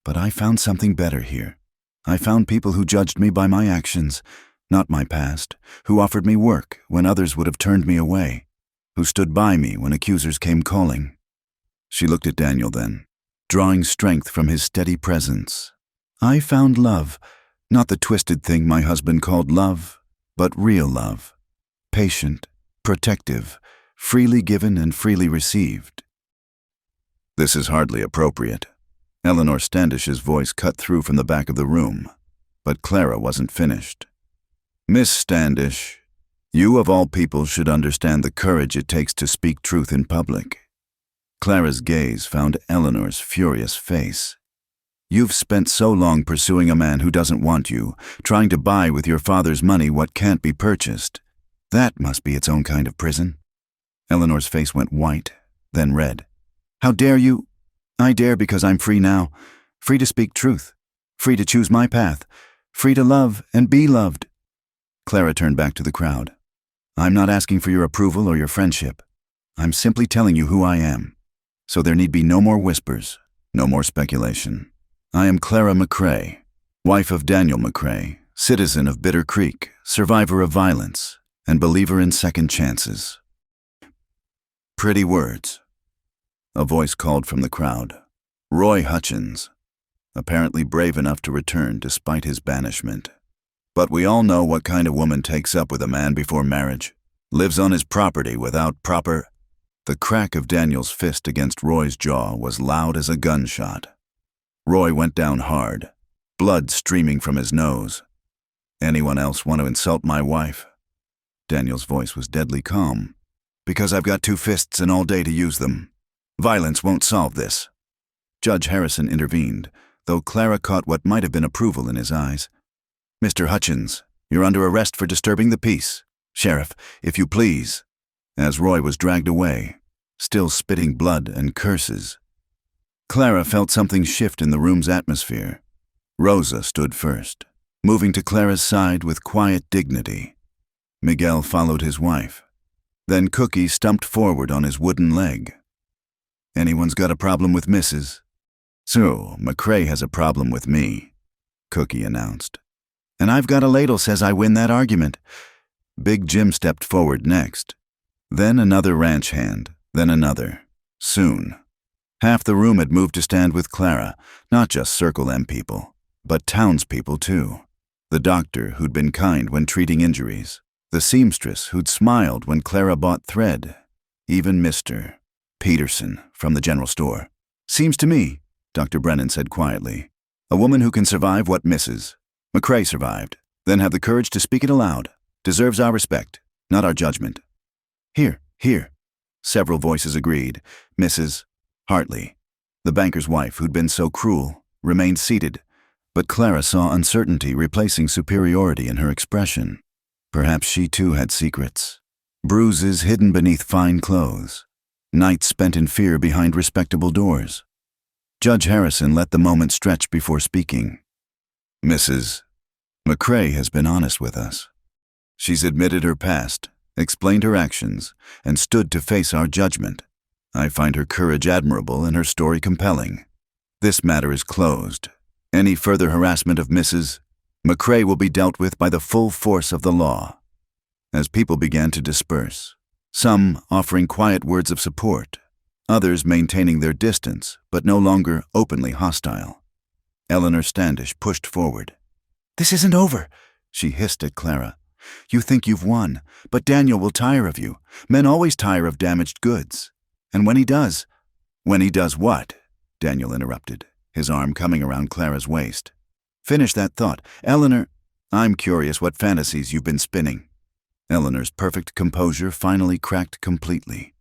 but I found something better here. I found people who judged me by my actions, not my past, who offered me work when others would have turned me away, who stood by me when accusers came calling. She looked at Daniel then, drawing strength from his steady presence. I found love, not the twisted thing my husband called love, but real love. Patient, protective, freely given and freely received. This is hardly appropriate. Eleanor Standish's voice cut through from the back of the room, but Clara wasn't finished. Miss Standish, you of all people should understand the courage it takes to speak truth in public. Clara's gaze found Eleanor's furious face. You've spent so long pursuing a man who doesn't want you, trying to buy with your father's money what can't be purchased. That must be its own kind of prison. Eleanor's face went white, then red. How dare you? I dare because I'm free now, free to speak truth, free to choose my path, free to love and be loved. Clara turned back to the crowd. I'm not asking for your approval or your friendship. I'm simply telling you who I am. So there need be no more whispers, no more speculation. I am Clara McCrae, wife of Daniel McCrae, citizen of Bitter Creek, survivor of violence, and believer in second chances. Pretty words. A voice called from the crowd. Roy Hutchins, apparently brave enough to return despite his banishment. But we all know what kind of woman takes up with a man before marriage, lives on his property without proper... The crack of Daniel's fist against Roy's jaw was loud as a gunshot. Roy went down hard, blood streaming from his nose. Anyone else want to insult my wife? Daniel's voice was deadly calm. Because I've got two fists and all day to use them. Violence won't solve this. Judge Harrison intervened, though Clara caught what might have been approval in his eyes. Mr. Hutchins, you're under arrest for disturbing the peace. Sheriff, if you please. As Roy was dragged away, still spitting blood and curses. Clara felt something shift in the room's atmosphere. Rosa stood first, moving to Clara's side with quiet dignity. Miguel followed his wife. Then Cookie stumped forward on his wooden leg. Anyone's got a problem with Mrs. So, McCrae has a problem with me, Cookie announced. And I've got a ladle says I win that argument. Big Jim stepped forward next. Then another ranch hand, then another. Soon. Half the room had moved to stand with Clara, not just Circle M people, but townspeople too. The doctor who'd been kind when treating injuries. The seamstress who'd smiled when Clara bought thread. Even Mr. Peterson from the general store. Seems to me, Dr. Brennan said quietly, a woman who can survive what Mrs. McCrae survived, then have the courage to speak it aloud, deserves our respect, not our judgment. Here, here. Several voices agreed. Mrs. Hartley, the banker's wife who'd been so cruel, remained seated, but Clara saw uncertainty replacing superiority in her expression. Perhaps she too had secrets. Bruises hidden beneath fine clothes. Nights spent in fear behind respectable doors. Judge Harrison let the moment stretch before speaking. Mrs. McCrae has been honest with us. She's admitted her past, explained her actions, and stood to face our judgment. I find her courage admirable and her story compelling. This matter is closed. Any further harassment of Mrs. McCrae will be dealt with by the full force of the law. As people began to disperse, some offering quiet words of support, others maintaining their distance but no longer openly hostile, Eleanor Standish pushed forward.
"This isn't over,"
She hissed at Clara. "You think you've won, but Daniel will tire of you. Men always tire of damaged goods. And when he does—" "When he does what?" Daniel interrupted, his arm coming around Clara's waist. "Finish that thought. Eleanor, I'm curious what fantasies you've been spinning." Eleanor's perfect composure finally cracked completely.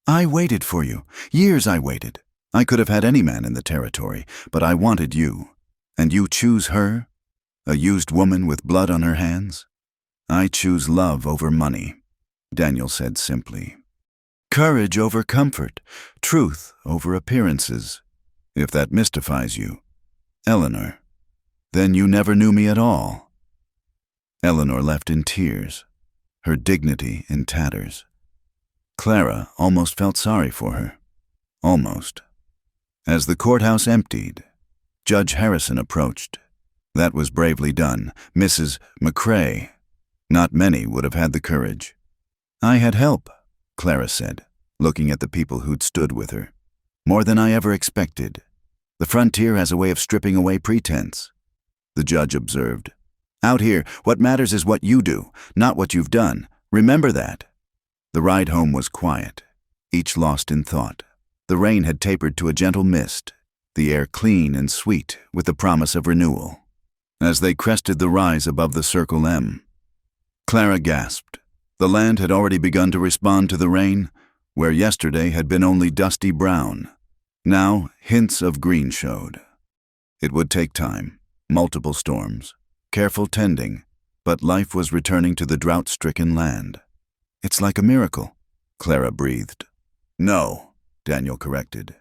"I waited for you. Years I waited. I could have had any man in the territory, but I wanted you. And you choose her? A used woman with blood on her hands? I choose love over money," Daniel said simply. "Courage over comfort, truth over appearances. If that mystifies you, Eleanor, then you never knew me at all." Eleanor left in tears, her dignity in tatters. Clara almost felt sorry for her. Almost. As the courthouse emptied, Judge Harrison approached. That was bravely done. Mrs. McCrae. Not many would have had the courage. "I had help," Clara said, looking at the people who'd stood with her. "More than I ever expected. The frontier has a way of stripping away pretense." The judge observed. "Out here, what matters is what you do, not what you've done. Remember that." The ride home was quiet, each lost in thought. The rain had tapered to a gentle mist, the air clean and sweet with the promise of renewal. As they crested the rise above the Circle M, Clara gasped. The land had already begun to respond to the rain, where yesterday had been only dusty brown. Now hints of green showed. It would take time, multiple storms, careful tending, but life was returning to the drought-stricken land. "It's like a miracle," Clara breathed. "No," Daniel corrected.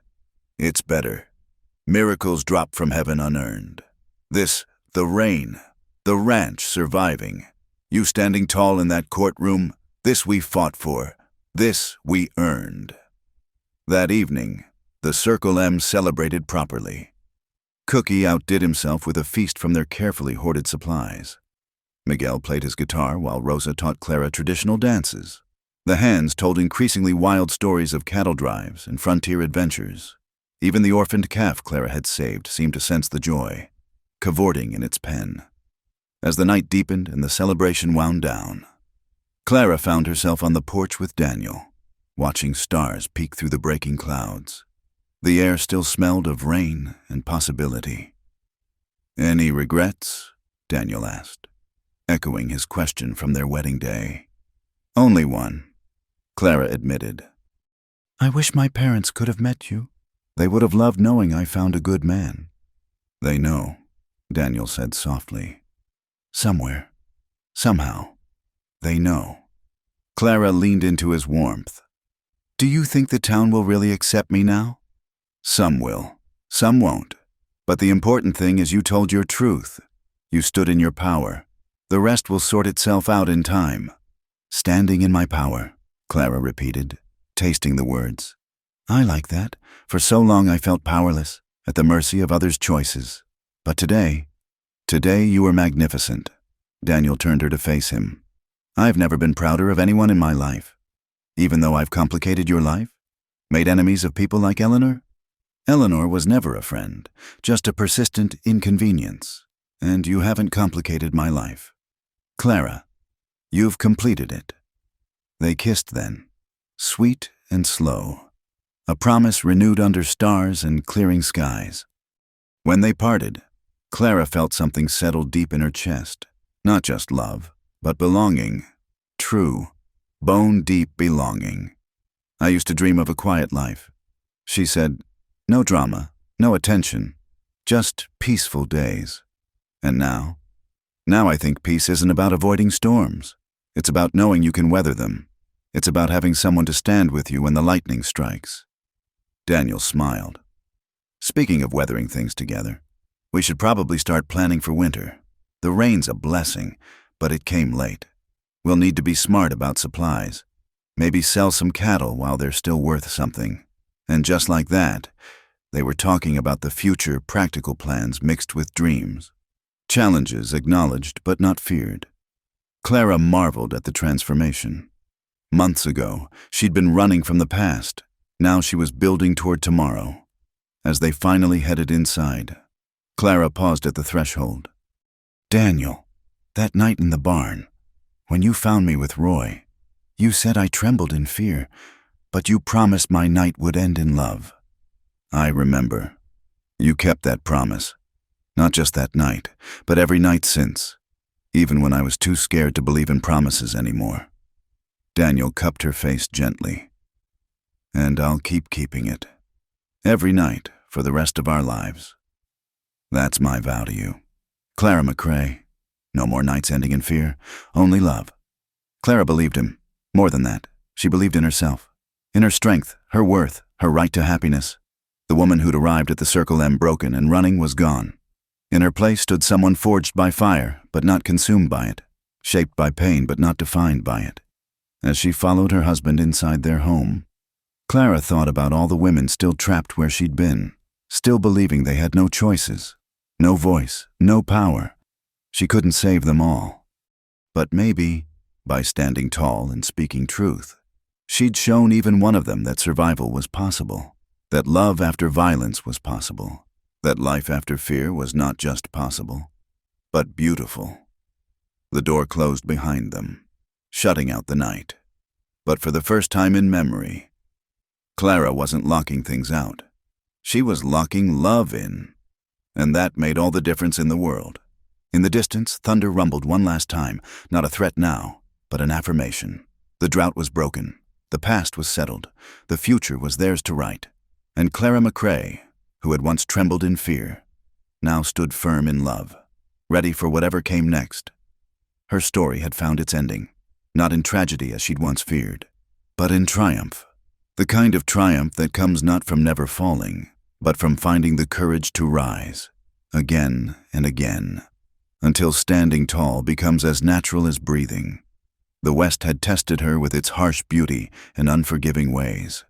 "It's better. Miracles drop from heaven unearned. This, the rain, the ranch surviving, you standing tall in that courtroom, this we fought for, this we earned." That evening, the Circle M celebrated properly. Cookie outdid himself with a feast from their carefully hoarded supplies. Miguel played his guitar while Rosa taught Clara traditional dances. The hands told increasingly wild stories of cattle drives and frontier adventures. Even the orphaned calf Clara had saved seemed to sense the joy, cavorting in its pen. As the night deepened and the celebration wound down, Clara found herself on the porch with Daniel, watching stars peek through the breaking clouds. The air still smelled of rain and possibility. "Any regrets?" Daniel asked, echoing his question from their wedding day. "Only one," Clara admitted. "I wish my parents could have met you. They would have loved knowing I found a good man." "They know," Daniel said softly. "Somewhere, somehow, they know." Clara leaned into his warmth. "Do you think the town will really accept me now?" "Some will, some won't. But the important thing is you told your truth. You stood in your power. The rest will sort itself out in time." "Standing in my power," Clara repeated, tasting the words. "I like that. For so long I felt powerless, at the mercy of others' choices. But today you were magnificent." Daniel turned her to face him. "I've never been prouder of anyone in my life. Even though I've complicated your life, made enemies of people like Eleanor? Eleanor was never a friend, just a persistent inconvenience. And you haven't complicated my life. Clara, you've completed it." They kissed then, sweet and slow, a promise renewed under stars and clearing skies. When they parted, Clara felt something settle deep in her chest. Not just love, but belonging. True, bone-deep belonging. "I used to dream of a quiet life," she said. "No drama, no attention, just peaceful days. And now I think peace isn't about avoiding storms. It's about knowing you can weather them. It's about having someone to stand with you when the lightning strikes." Daniel smiled. "Speaking of weathering things together, we should probably start planning for winter. The rain's a blessing, but it came late. We'll need to be smart about supplies. Maybe sell some cattle while they're still worth something." And just like that, they were talking about the future practical plans mixed with dreams. Challenges acknowledged but not feared. Clara marveled at the transformation. Months ago, she'd been running from the past. Now she was building toward tomorrow. As they finally headed inside, Clara paused at the threshold.
Daniel, that night in the barn, when you found me with Roy, you said I trembled in fear, but you promised my night would end in love.
I remember. You kept that promise. Not just that night, but every night since, even when I was too scared to believe in promises anymore. Daniel cupped her face gently. And I'll keep keeping it. Every night for the rest of our lives. That's my vow to you. Clara McCrae. No more nights ending in fear, only love. Clara believed him. More than that, she believed in herself. In her strength, her worth, her right to happiness. The woman who'd arrived at the Circle M broken and running was gone. In her place stood someone forged by fire, but not consumed by it. Shaped by pain, but not defined by it. As she followed her husband inside their home, Clara thought about all the women still trapped where she'd been, still believing they had no choices, no voice, no power. She couldn't save them all. But maybe, by standing tall and speaking truth, she'd shown even one of them that survival was possible, that love after violence was possible, that life after fear was not just possible, but beautiful. The door closed behind them, shutting out the night. But for the first time in memory, Clara wasn't locking things out. She was locking love in. And that made all the difference in the world. In the distance, thunder rumbled one last time, not a threat now, but an affirmation. The drought was broken. The past was settled. The future was theirs to write. And Clara McCrae, who had once trembled in fear, now stood firm in love, ready for whatever came next. Her story had found its ending, not in tragedy as she'd once feared, but in triumph. The kind of triumph that comes not from never falling, but from finding the courage to rise, again and again, until standing tall becomes as natural as breathing. The West had tested her with its harsh beauty and unforgiving ways,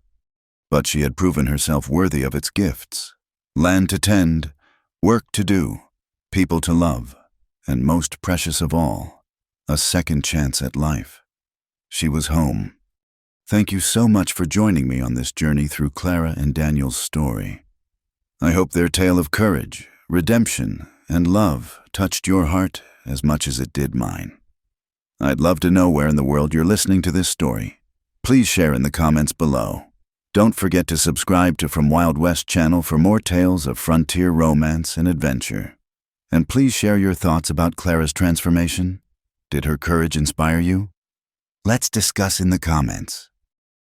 but she had proven herself worthy of its gifts. Land to tend, work to do, people to love, and most precious of all, a second chance at life. She was home. Thank you so much for joining me on this journey through Clara and Daniel's story. I hope their tale of courage, redemption, and love touched your heart as much as it did mine. I'd love to know where in the world you're listening to this story. Please share in the comments below. Don't forget to subscribe to From Wild West channel for more tales of frontier romance and adventure. And please share your thoughts about Clara's transformation. Did her courage inspire you? Let's discuss in the comments.